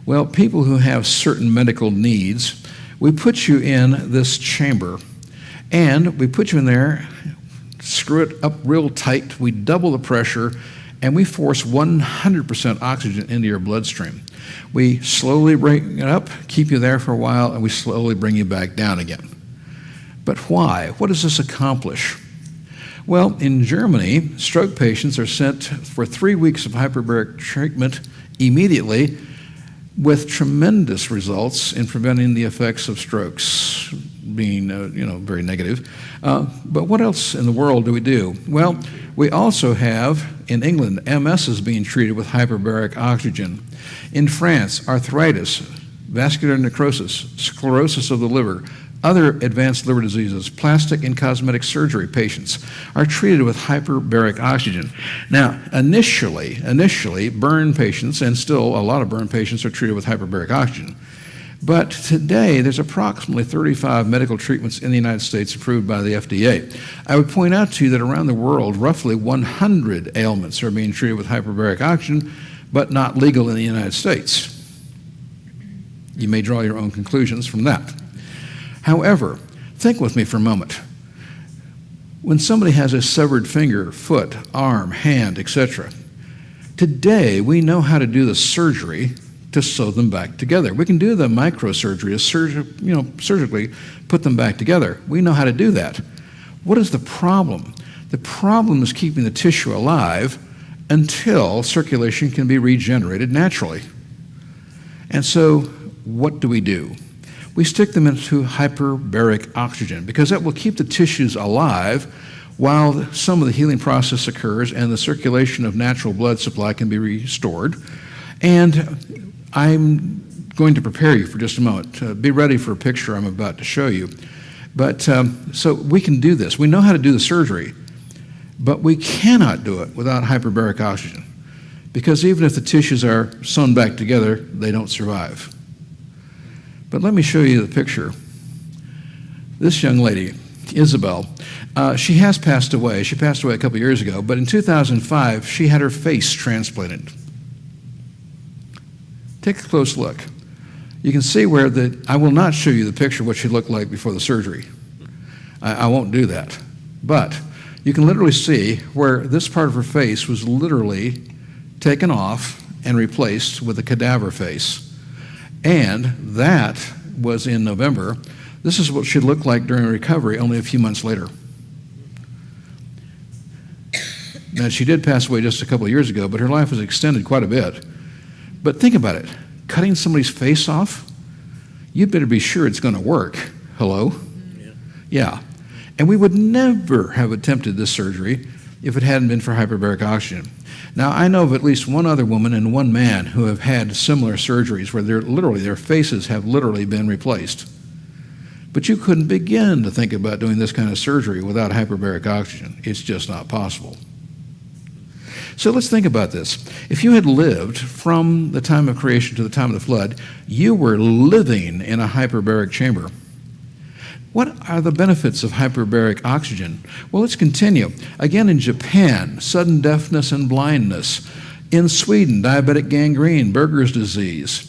Well, people who have certain medical needs, we put you in this chamber, and we put you in there, screw it up real tight, we double the pressure, and we force 100% oxygen into your bloodstream. We slowly bring it up, keep you there for a while, and we slowly bring you back down again. But why? What does this accomplish? Well, in Germany, stroke patients are sent for 3 weeks of hyperbaric treatment immediately, with tremendous results in preventing the effects of strokes being, very negative. But what else in the world do we do? Well, we also have, in England, MS is being treated with hyperbaric oxygen. In France, arthritis, vascular necrosis, sclerosis of the liver, other advanced liver diseases, plastic and cosmetic surgery patients are treated with hyperbaric oxygen. Now, initially, burn patients, and still a lot of burn patients, are treated with hyperbaric oxygen. But today, there's approximately 35 medical treatments in the United States approved by the FDA. I would point out to you that around the world, roughly 100 ailments are being treated with hyperbaric oxygen, but not legal in the United States. You may draw your own conclusions from that. However, think with me for a moment. When somebody has a severed finger, foot, arm, hand, etc., today we know how to do the surgery to sew them back together. We can do the microsurgery, surgically put them back together. We know how to do that. What is the problem? The problem is keeping the tissue alive until circulation can be regenerated naturally. And so, what do? We stick them into hyperbaric oxygen because that will keep the tissues alive while some of the healing process occurs and the circulation of natural blood supply can be restored. And I'm going to prepare you for just a moment. Be ready for a picture I'm about to show you. But so we can do this. We know how to do the surgery, but we cannot do it without hyperbaric oxygen because even if the tissues are sewn back together, they don't survive. But let me show you the picture. This young lady, Isabel, she has passed away. She passed away a couple years ago, but in 2005, she had her face transplanted. Take a close look. You can see where I will not show you the picture of what she looked like before the surgery. I won't do that. But you can literally see where this part of her face was literally taken off and replaced with a cadaver face. And that was in November. This is what she'd look like during recovery only a few months later. Now, she did pass away just a couple of years ago, but her life was extended quite a bit. But think about it. Cutting somebody's face off, you better be sure it's going to work. Hello? Yeah. And we would never have attempted this surgery if it hadn't been for hyperbaric oxygen. Now, I know of at least one other woman and one man who have had similar surgeries where their faces have literally been replaced. But you couldn't begin to think about doing this kind of surgery without hyperbaric oxygen. It's just not possible. So let's think about this. If you had lived from the time of creation to the time of the flood, you were living in a hyperbaric chamber. What are the benefits of hyperbaric oxygen? Well, let's continue. Again, in Japan, sudden deafness and blindness. In Sweden, diabetic gangrene, Berger's disease.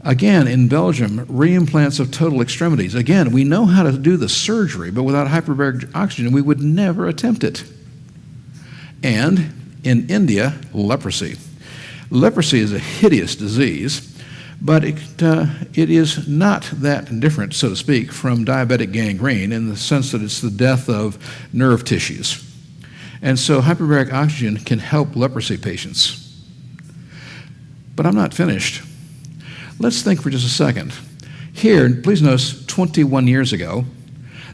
Again, in Belgium, reimplants of total extremities. Again, we know how to do the surgery, but without hyperbaric oxygen, we would never attempt it. And in India, leprosy. Leprosy is a hideous disease, but it is not that different, so to speak, from diabetic gangrene in the sense that it's the death of nerve tissues. And so hyperbaric oxygen can help leprosy patients. But I'm not finished. Let's think for just a second. Here, please notice, 21 years ago,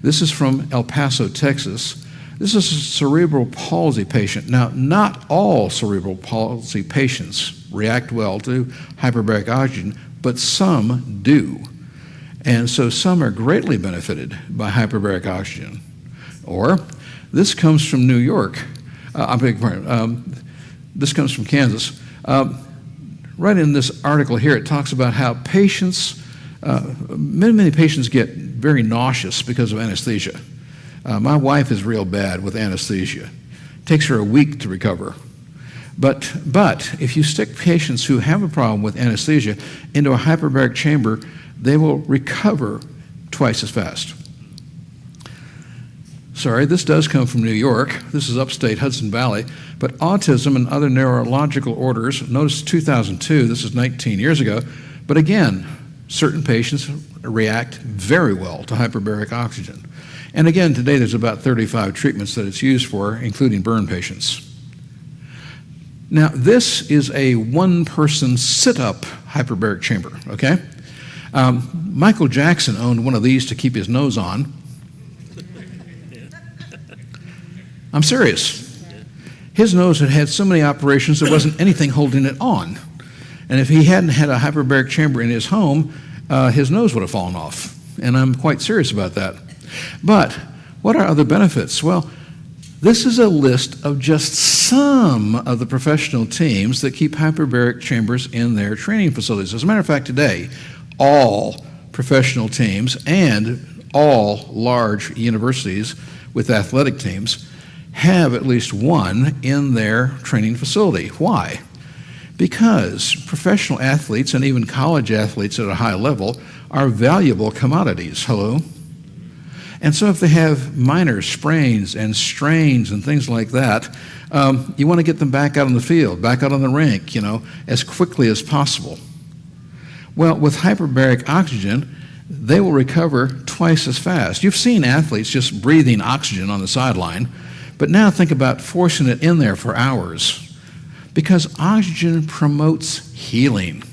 this is from El Paso, Texas. This is a cerebral palsy patient. Now, not all cerebral palsy patients react well to hyperbaric oxygen, but some do. And so some are greatly benefited by hyperbaric oxygen. Or, this comes from New York. I beg your pardon. This comes from Kansas. Right in this article here, it talks about how patients, many patients get very nauseous because of anesthesia. My wife is real bad with anesthesia. It takes her a week to recover. But if you stick patients who have a problem with anesthesia into a hyperbaric chamber, they will recover twice as fast. Sorry, this does come from New York. This is upstate Hudson Valley. But autism and other neurological orders, notice 2002, this is 19 years ago. But again, certain patients react very well to hyperbaric oxygen. And again, today there's about 35 treatments that it's used for, including burn patients. Now, this is a one-person sit-up hyperbaric chamber, okay? Michael Jackson owned one of these to keep his nose on. I'm serious. His nose had had so many operations there wasn't anything holding it on. And if he hadn't had a hyperbaric chamber in his home, his nose would have fallen off. And I'm quite serious about that. But what are other benefits? Well, this is a list of just some of the professional teams that keep hyperbaric chambers in their training facilities. As a matter of fact, today, all professional teams and all large universities with athletic teams have at least one in their training facility. Why? Because professional athletes and even college athletes at a high level are valuable commodities. Hello? And so if they have minor sprains and strains and things like that, you want to get them back out on the field, back out on the rink, as quickly as possible. Well, with hyperbaric oxygen, they will recover twice as fast. You've seen athletes just breathing oxygen on the sideline, but now think about forcing it in there for hours, because oxygen promotes healing.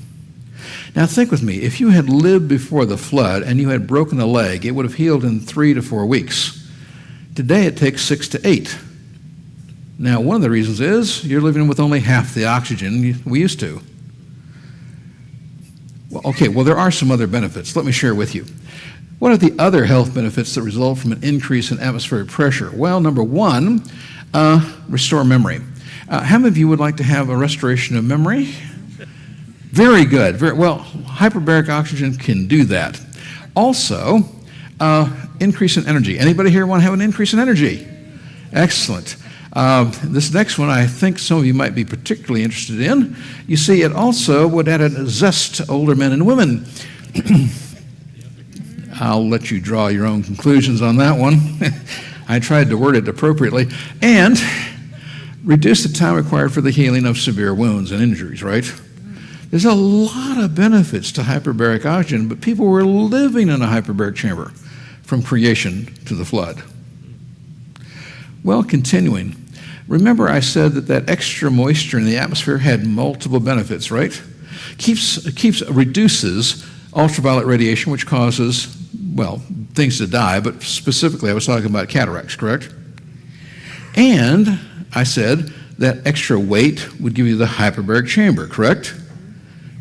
Now think with me, if you had lived before the flood and you had broken a leg, it would have healed in 3 to 4 weeks. Today it takes 6 to 8. Now one of the reasons is you're living with only half the oxygen we used to. Well, there are some other benefits. Let me share with you. What are the other health benefits that result from an increase in atmospheric pressure? Well, number one, restore memory. How many of you would like to have a restoration of memory? Very good. Very well. Hyperbaric oxygen can do that. Also, increase in energy. Anybody here want to have an increase in energy? Excellent. This next one I think some of you might be particularly interested in. You see, it also would add a zest to older men and women. I'll let you draw your own conclusions on that one. I tried to word it appropriately. And reduce the time required for the healing of severe wounds and injuries, right? There's a lot of benefits to hyperbaric oxygen, but people were living in a hyperbaric chamber from creation to the flood. Well, continuing. Remember I said that extra moisture in the atmosphere had multiple benefits, right? Reduces ultraviolet radiation, which causes, well, things to die, but specifically I was talking about cataracts, correct? And I said that extra weight would give you the hyperbaric chamber, correct?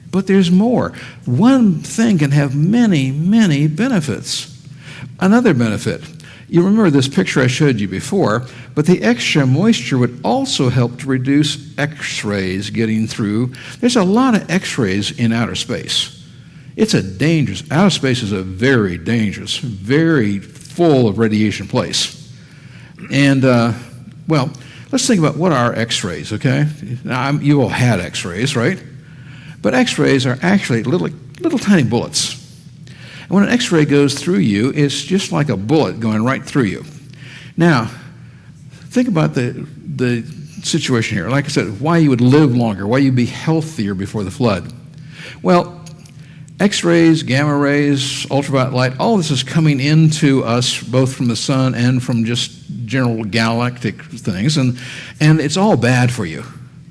But there's more. One thing can have many, many benefits. Another benefit. You remember this picture I showed you before, but the extra moisture would also help to reduce X-rays getting through. There's a lot of X-rays in outer space. Outer space is a very dangerous, very full of radiation place. And, well, let's think about what are X-rays, okay? Now, you all had X-rays, right? But X-rays are actually little tiny bullets. And when an X-ray goes through you, it's just like a bullet going right through you. Now, think about the situation here. Like I said, why you would live longer, why you'd be healthier before the flood. Well, X-rays, gamma rays, ultraviolet light, all this is coming into us both from the sun and from just general galactic things, and it's all bad for you.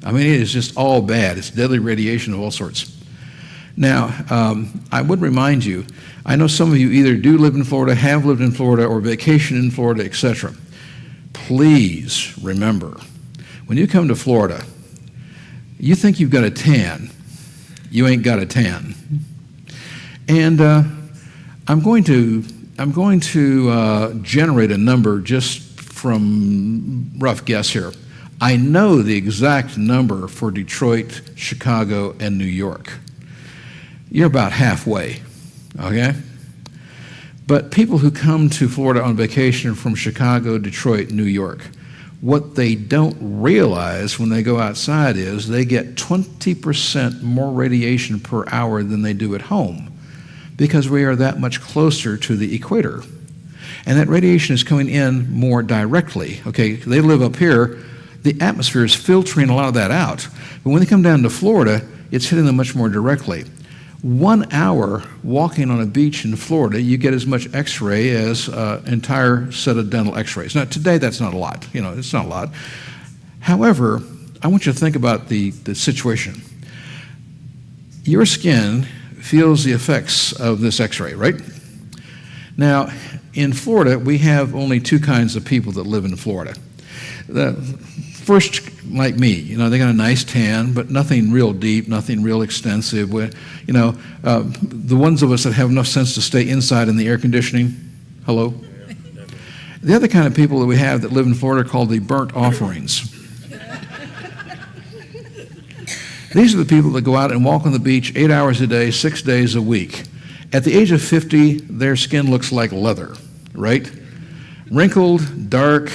I mean, it is just all bad. It's deadly radiation of all sorts. Now, I would remind you, I know some of you either do live in Florida, have lived in Florida, or vacation in Florida, etc. Please remember, when you come to Florida, you think you've got a tan. You ain't got a tan. And I'm going to generate a number just from rough guess here. I know the exact number for Detroit, Chicago, and New York. You're about halfway, okay? But people who come to Florida on vacation from Chicago, Detroit, New York, what they don't realize when they go outside is they get 20% more radiation per hour than they do at home because we are that much closer to the equator. And that radiation is coming in more directly, okay? They live up here. The atmosphere is filtering a lot of that out. But when they come down to Florida, it's hitting them much more directly. 1 hour walking on a beach in Florida, you get as much X-ray as an entire set of dental X-rays. Now, today, that's not a lot. It's not a lot. However, I want you to think about the situation. Your skin feels the effects of this X-ray, right? Now, in Florida, we have only two kinds of people that live in Florida. The first, like me, they got a nice tan, but nothing real deep, nothing real extensive. The ones of us that have enough sense to stay inside in the air conditioning, hello? The other kind of people that we have that live in Florida are called the burnt offerings. These are the people that go out and walk on the beach 8 hours a day, 6 days a week. At the age of 50, their skin looks like leather, right? Wrinkled, dark,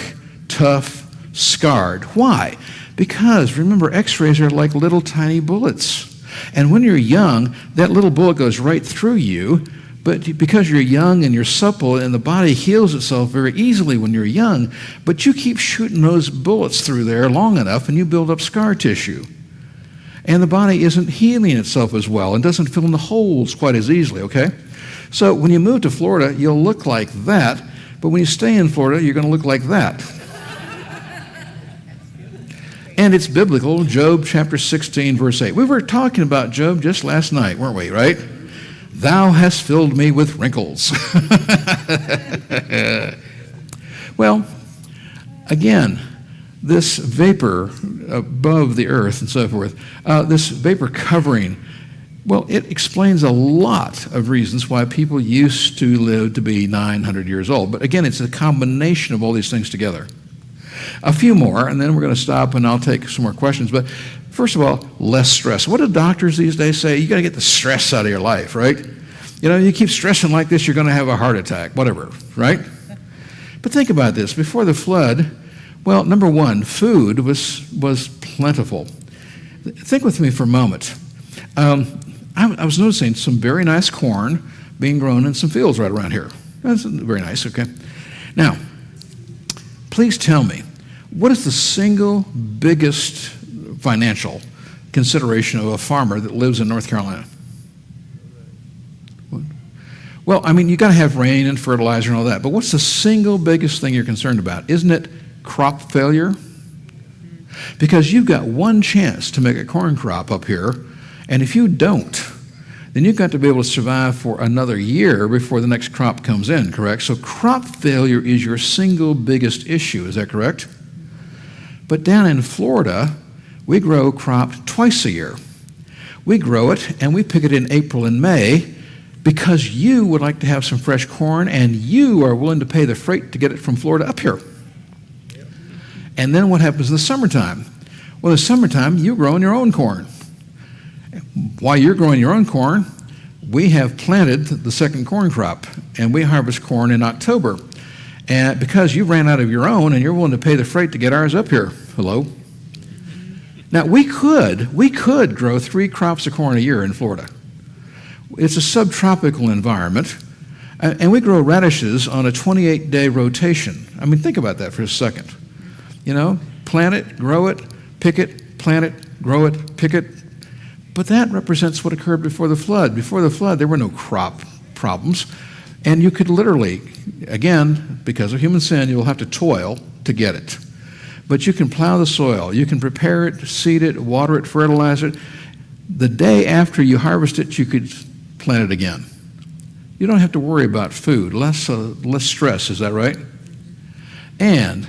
tough, scarred. Why? Because, remember, X-rays are like little tiny bullets. And when you're young, that little bullet goes right through you, but because you're young and you're supple and the body heals itself very easily when you're young, but you keep shooting those bullets through there long enough and you build up scar tissue. And the body isn't healing itself as well and doesn't fill in the holes quite as easily, okay? So when you move to Florida, you'll look like that, but when you stay in Florida, you're going to look like that. And it's biblical, Job chapter 16, verse 8. We were talking about Job just last night, weren't we, right? Thou hast filled me with wrinkles. Well, again, this vapor above the earth and so forth, this vapor covering, well, it explains a lot of reasons why people used to live to be 900 years old. But again, it's a combination of all these things together. A few more, and then we're going to stop and I'll take some more questions. But first of all, less stress. What do doctors these days say? You got to get the stress out of your life, right? You keep stressing like this, you're going to have a heart attack, whatever, right? But think about this. Before the flood, well, number one, food was plentiful. Think with me for a moment. I was noticing some very nice corn being grown in some fields right around here. That's very nice, okay? Now, please tell me, what is the single biggest financial consideration of a farmer that lives in North Carolina? Well, I mean, you got to have rain and fertilizer and all that, but what's the single biggest thing you're concerned about? Isn't it crop failure? Because you've got one chance to make a corn crop up here, and if you don't, then you've got to be able to survive for another year before the next crop comes in, correct? So crop failure is your single biggest issue, is that correct? But down in Florida, we grow crop twice a year. We grow it and we pick it in April and May because you would like to have some fresh corn and you are willing to pay the freight to get it from Florida up here. And then what happens in the summertime? Well, in the summertime, you're growing your own corn. While you're growing your own corn, we have planted the second corn crop, and we harvest corn in October. And because you ran out of your own and you're willing to pay the freight to get ours up here. Hello? Now, we could grow 3 crops of corn a year in Florida. It's a subtropical environment, and we grow radishes on a 28-day rotation. I mean, think about that for a second. You know, plant it, grow it, pick it, plant it, grow it, pick it. But that represents what occurred before the flood. Before the flood, there were no crop problems, and you could literally, again, because of human sin, you will have to toil to get it. But you can plow the soil, you can prepare it, seed it, water it, fertilize it. The day after you harvest it, you could plant it again. You don't have to worry about food, less stress, is that right? And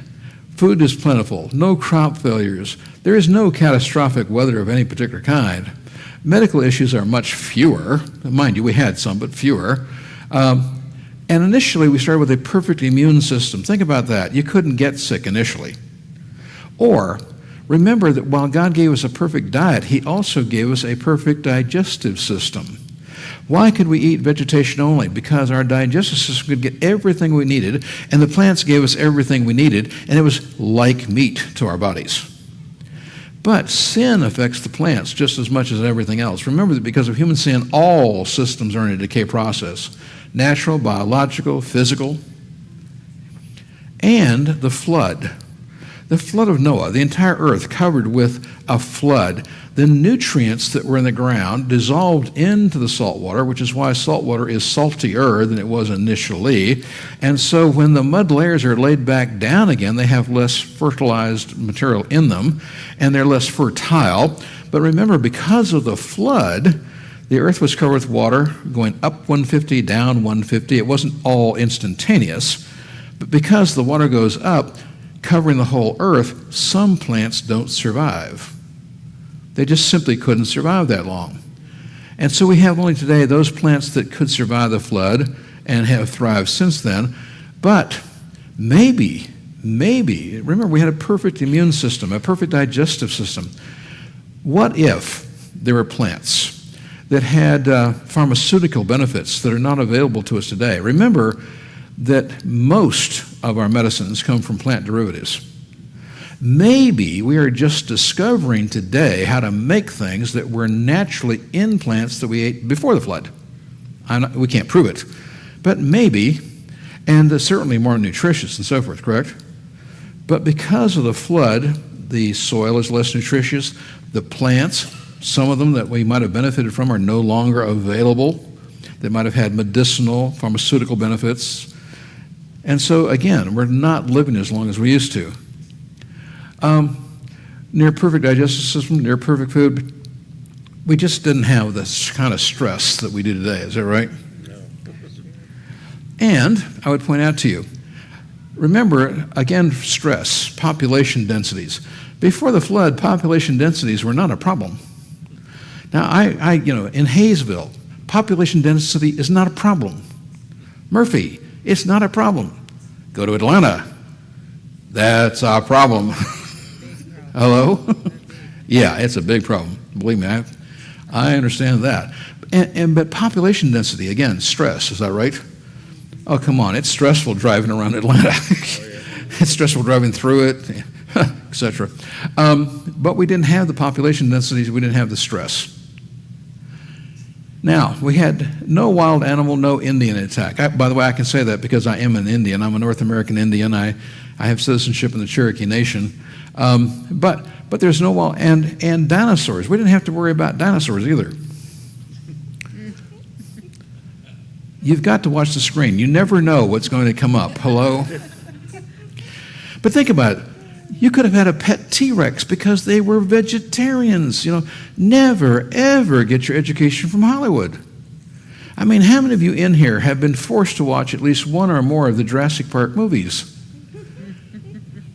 food is plentiful, no crop failures. There is no catastrophic weather of any particular kind. Medical issues are much fewer. Mind you, we had some, but fewer. And initially, we started with a perfect immune system. Think about that. You couldn't get sick initially. Or remember that while God gave us a perfect diet, He also gave us a perfect digestive system. Why could we eat vegetation only? Because our digestive system could get everything we needed, and the plants gave us everything we needed, and it was like meat to our bodies. But sin affects the plants just as much as everything else. Remember that because of human sin, all systems are in a decay process. Natural, biological, physical. And the flood. The flood of Noah, the entire earth covered with a flood. The nutrients that were in the ground dissolved into the salt water, which is why salt water is saltier than it was initially. And so when the mud layers are laid back down again, they have less fertilized material in them, and they're less fertile. But remember, because of the flood, the earth was covered with water going up 150, down 150. It wasn't all instantaneous. But because the water goes up, covering the whole earth, some plants don't survive. They just simply couldn't survive that long. And so we have only today those plants that could survive the flood and have thrived since then. But maybe, remember we had a perfect immune system, a perfect digestive system. What if there were plants that had pharmaceutical benefits that are not available to us today? Remember that most of our medicines come from plant derivatives. Maybe we are just discovering today how to make things that were naturally in plants that we ate before the flood. We can't prove it, but maybe, and certainly more nutritious and so forth, correct? But because of the flood, the soil is less nutritious. The plants, some of them that we might have benefited from, are no longer available. They might have had medicinal, pharmaceutical benefits. And so, again, we're not living as long as we used to. Near perfect digestive system, near perfect food, we just didn't have this kind of stress that we do today. Is that right? No. And I would point out to you, remember, again, stress, population densities. Before the flood, population densities were not a problem. Now, in Hayesville, population density is not a problem. Murphy, it's not a problem. Go to Atlanta. That's our problem. Hello? Yeah, it's a big problem. Believe me, I understand that. But population density, again, stress, is that right? Oh, come on, it's stressful driving around Atlanta. It's stressful driving through it, etc. But we didn't have the population densities, we didn't have the stress. Now, we had no wild animal, no Indian attack. By the way, I can say that because I am an Indian. I'm a North American Indian. I have citizenship in the Cherokee Nation. But there's no wild, and dinosaurs. We didn't have to worry about dinosaurs either. You've got to watch the screen. You never know what's going to come up. Hello? But think about it. You could have had a pet T-Rex because they were vegetarians. Never, ever get your education from Hollywood. I mean, how many of you in here have been forced to watch at least one or more of the Jurassic Park movies?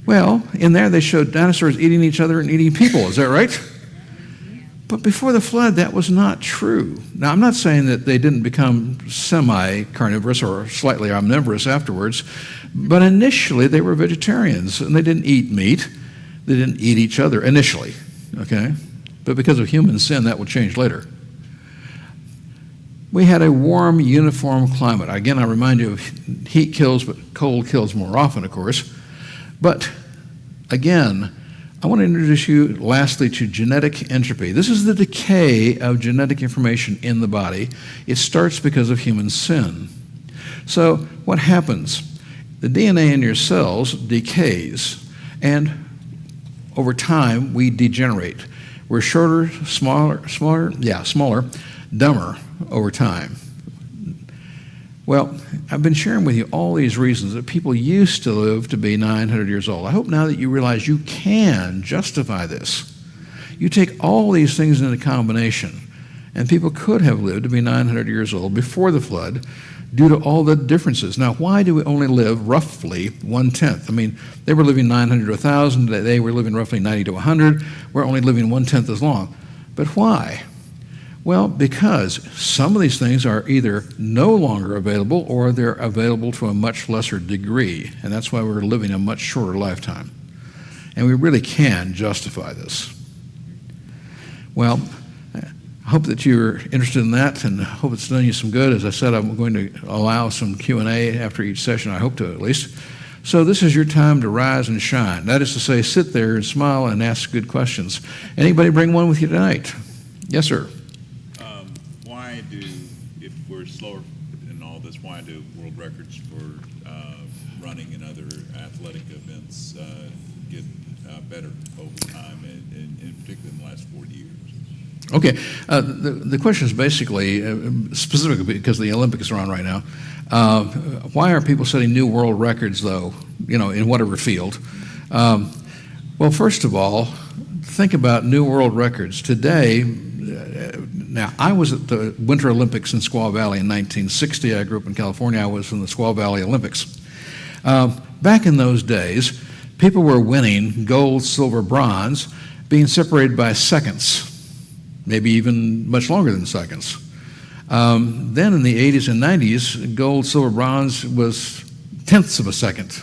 Well, in there they showed dinosaurs eating each other and eating people. Is that right? But before the flood, that was not true. Now, I'm not saying that they didn't become semi-carnivorous or slightly omnivorous afterwards, but initially they were vegetarians, and they didn't eat meat. They didn't eat each other initially, okay? But because of human sin, that will change later. We had a warm, uniform climate. Again, I remind you of heat kills, but cold kills more often, of course. But again, I want to introduce you lastly to genetic entropy. This is the decay of genetic information in the body. It starts because of human sin. So what happens? The DNA in your cells decays, and over time we degenerate. We're shorter, smaller, dumber over time. Well, I've been sharing with you all these reasons that people used to live to be 900 years old. I hope now that you realize you can justify this. You take all these things into combination, and people could have lived to be 900 years old before the flood due to all the differences. Now, why do we only live roughly 1/10? I mean, they were living 900 to 1,000. They were living roughly 90 to 100. We're only living 1/10 as long. But why? Well, because some of these things are either no longer available or they're available to a much lesser degree, and that's why we're living a much shorter lifetime. And we really can justify this. Well, I hope that you're interested in that and hope it's done you some good. As I said, I'm going to allow some Q&A after each session, I hope to at least. So this is your time to rise and shine. That is to say, sit there and smile and ask good questions. Anybody bring one with you tonight? Yes, sir. If we're slower in all this, why do world records for running and other athletic events get better over time, and in particular in the last 40 years? Okay. The question is basically, specifically because the Olympics are on right now, why are people setting new world records, though, in whatever field? Well, first of all, think about new world records. Today, now, I was at the Winter Olympics in Squaw Valley in 1960. I grew up in California. I was in the Squaw Valley Olympics. Back in those days, people were winning gold, silver, bronze, being separated by seconds, maybe even much longer than seconds. Then in the 80s and 90s, gold, silver, bronze was tenths of a second.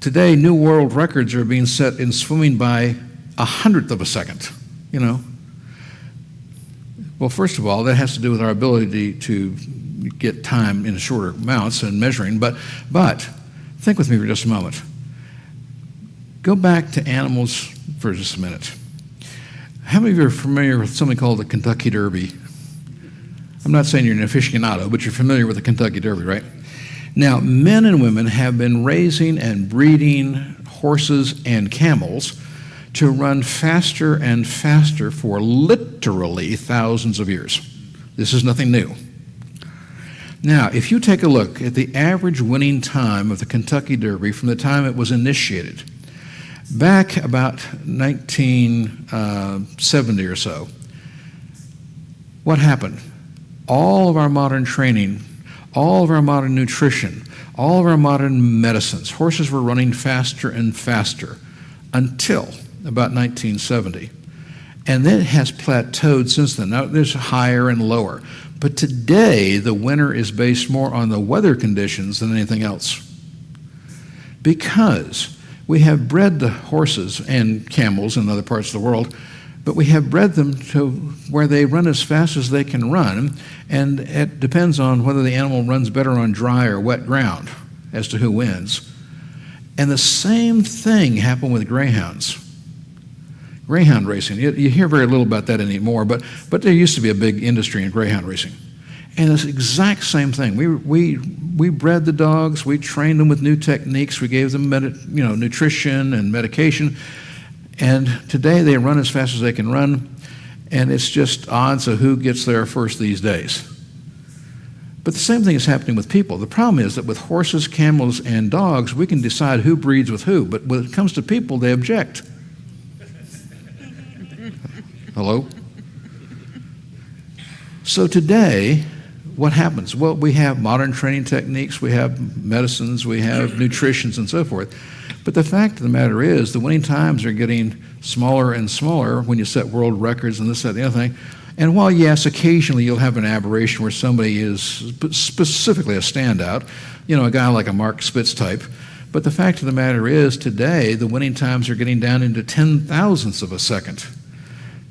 Today, new world records are being set in swimming by 100th of a second, Well, first of all, that has to do with our ability to get time in shorter amounts and measuring, but think with me for just a moment. Go back to animals for just a minute. How many of you are familiar with something called the Kentucky Derby? I'm not saying you're an aficionado, but you're familiar with the Kentucky Derby, right? Now, men and women have been raising and breeding horses and camels to run faster and faster for literally thousands of years. This is nothing new. Now, if you take a look at the average winning time of the Kentucky Derby from the time it was initiated, back about 1970 or so, what happened? All of our modern training, all of our modern nutrition, all of our modern medicines, horses were running faster and faster until about 1970. And then it has plateaued since then. Now, there's higher and lower. But today, the winner is based more on the weather conditions than anything else. Because we have bred the horses and camels in other parts of the world, but we have bred them to where they run as fast as they can run, and it depends on whether the animal runs better on dry or wet ground as to who wins. And the same thing happened with greyhounds. Greyhound racing, you hear very little about that anymore, but there used to be a big industry in greyhound racing. And it's the exact same thing. We bred the dogs, we trained them with new techniques, we gave them nutrition and medication, and today they run as fast as they can run, and it's just odds of who gets there first these days. But the same thing is happening with people. The problem is that with horses, camels, and dogs, we can decide who breeds with who. But when it comes to people, they object. Hello? So today, what happens? Well, we have modern training techniques, we have medicines, we have nutritions, and so forth. But the fact of the matter is, the winning times are getting smaller and smaller when you set world records and this, that, and the other thing. And while, yes, occasionally you'll have an aberration where somebody is specifically a standout, a guy like a Mark Spitz type, but the fact of the matter is, today, the winning times are getting down into 10,000ths of a second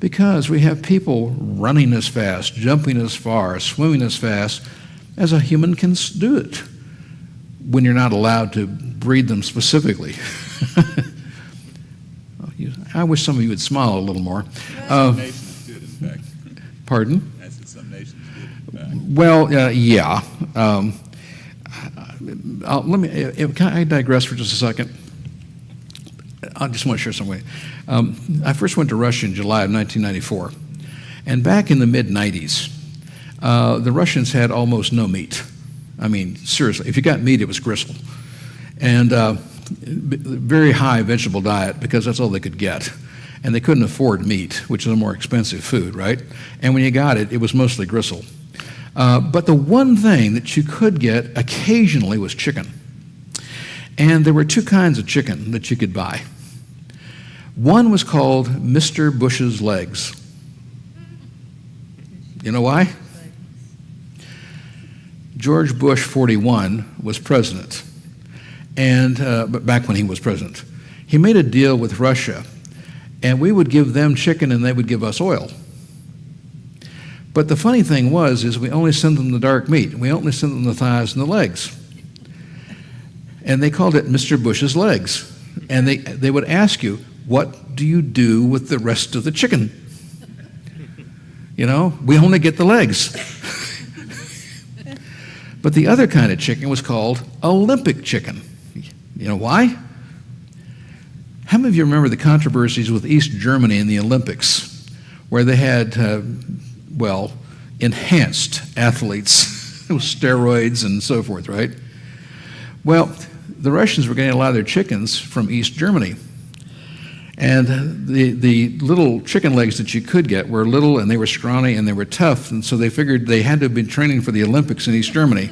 because we have people running as fast, jumping as far, swimming as fast as a human can do it when you're not allowed to breed them specifically. I wish some of you would smile a little more. Some nations did, in fact. Pardon? I said some nations did, in fact. Well, yeah. Can I digress for just a second? I just want to share something. I first went to Russia in July of 1994. And back in the mid-'90s, the Russians had almost no meat. I mean, seriously, if you got meat, it was gristle. And very high vegetable diet because that's all they could get. And they couldn't afford meat, which is a more expensive food, right? And when you got it, it was mostly gristle. But the one thing that you could get occasionally was chicken. And there were two kinds of chicken that you could buy. One was called Mr. Bush's legs. You know why? George Bush 41 was president, but back when he was president. He made a deal with Russia, and we would give them chicken and they would give us oil. But the funny thing is we only sent them the dark meat. We only sent them the thighs and the legs. And they called it Mr. Bush's legs. And they would ask you, what do you do with the rest of the chicken? We only get the legs. But the other kind of chicken was called Olympic chicken. You know why? How many of you remember the controversies with East Germany in the Olympics, where they had, enhanced athletes with steroids and so forth, right? Well, the Russians were getting a lot of their chickens from East Germany. And the little chicken legs that you could get were little, and they were scrawny, and they were tough, and so they figured they had to have been training for the Olympics in East Germany.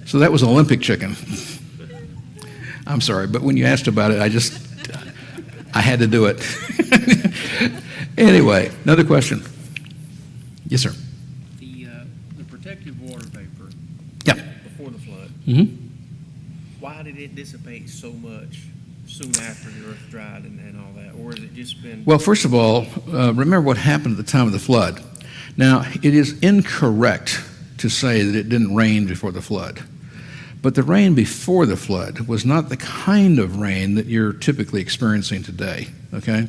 So that was Olympic chicken. I'm sorry, but when you asked about it, I had to do it. Anyway, another question. Yes, sir. The protective water vapor before the flood, why did it dissipate so much soon after the earth dried and all that? Or has it just been... Well, first of all, remember what happened at the time of the flood. Now, it is incorrect to say that it didn't rain before the flood. But the rain before the flood was not the kind of rain that you're typically experiencing today, okay?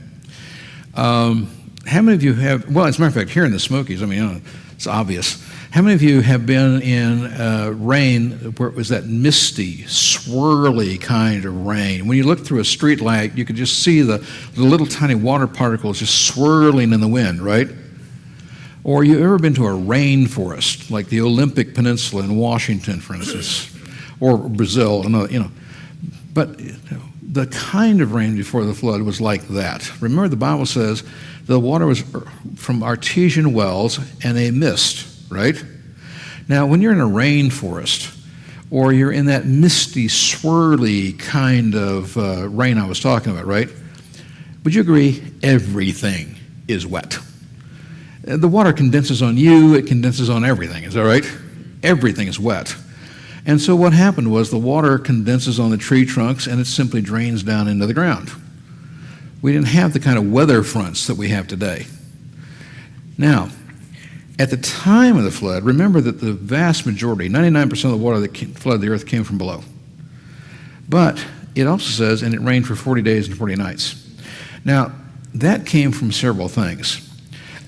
How many of you have, well, as a matter of fact, here in the Smokies, it's obvious. How many of you have been in rain where it was that misty, swirly kind of rain? When you look through a street light, you could just see the little tiny water particles just swirling in the wind, right? Or you ever been to a rainforest, like the Olympic Peninsula in Washington, for instance, or Brazil, But the kind of rain before the flood was like that. Remember, the Bible says the water was from artesian wells and a mist, right? Now, when you're in a rainforest, or you're in that misty, swirly kind of rain I was talking about, right? Would you agree everything is wet? The water condenses on you, it condenses on everything, is that right? Everything is wet. And so what happened was the water condenses on the tree trunks and it simply drains down into the ground. We didn't have the kind of weather fronts that we have today. Now, at the time of the flood, remember that the vast majority, 99% of the water that flooded the earth came from below. But it also says, and it rained for 40 days and 40 nights. Now, that came from several things.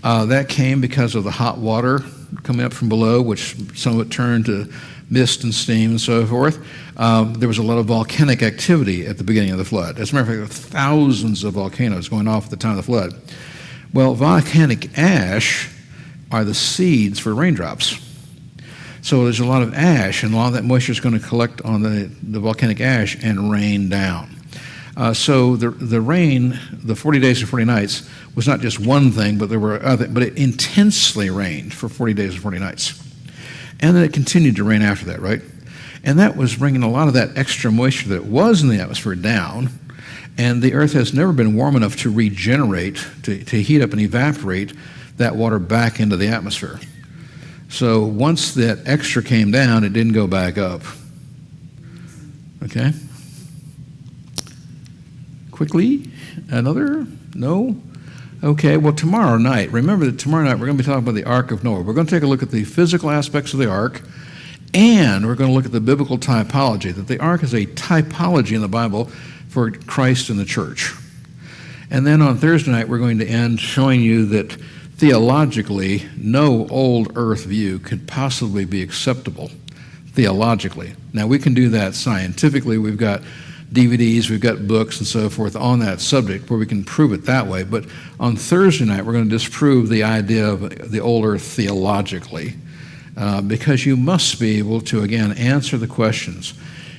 That came because of the hot water coming up from below, which some of it turned to mist and steam and so forth. There was a lot of volcanic activity at the beginning of the flood. As a matter of fact, there were thousands of volcanoes going off at the time of the flood. Well, volcanic ash are the seeds for raindrops. So there's a lot of ash, and a lot of that moisture is going to collect on the volcanic ash and rain down. So the rain, the 40 days and 40 nights, was not just one thing, but there were other. But it intensely rained for 40 days and 40 nights, and then it continued to rain after that, right? And that was bringing a lot of that extra moisture that was in the atmosphere down. And the earth has never been warm enough to regenerate, to heat up and evaporate that water back into the atmosphere. So once that extra came down, it didn't go back up. Okay? Quickly, another? No? Okay, well, tomorrow night, remember that tomorrow night we're going to be talking about the Ark of Noah. We're going to take a look at the physical aspects of the Ark, and we're going to look at the biblical typology, that the Ark is a typology in the Bible for Christ and the church. And then on Thursday night, we're going to end showing you that theologically, no old earth view could possibly be acceptable theologically. Now, we can do that scientifically. We've got DVDs, we've got books and so forth on that subject where we can prove it that way. But on Thursday night, we're going to disprove the idea of the old earth theologically, because you must be able to, again, answer the questions.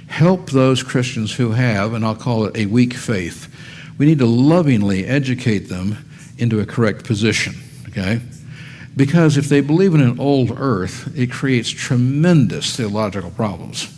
Help those Christians who have, and I'll call it a weak faith. We need to lovingly educate them into a correct position, okay? Because if they believe in an old earth, it creates tremendous theological problems.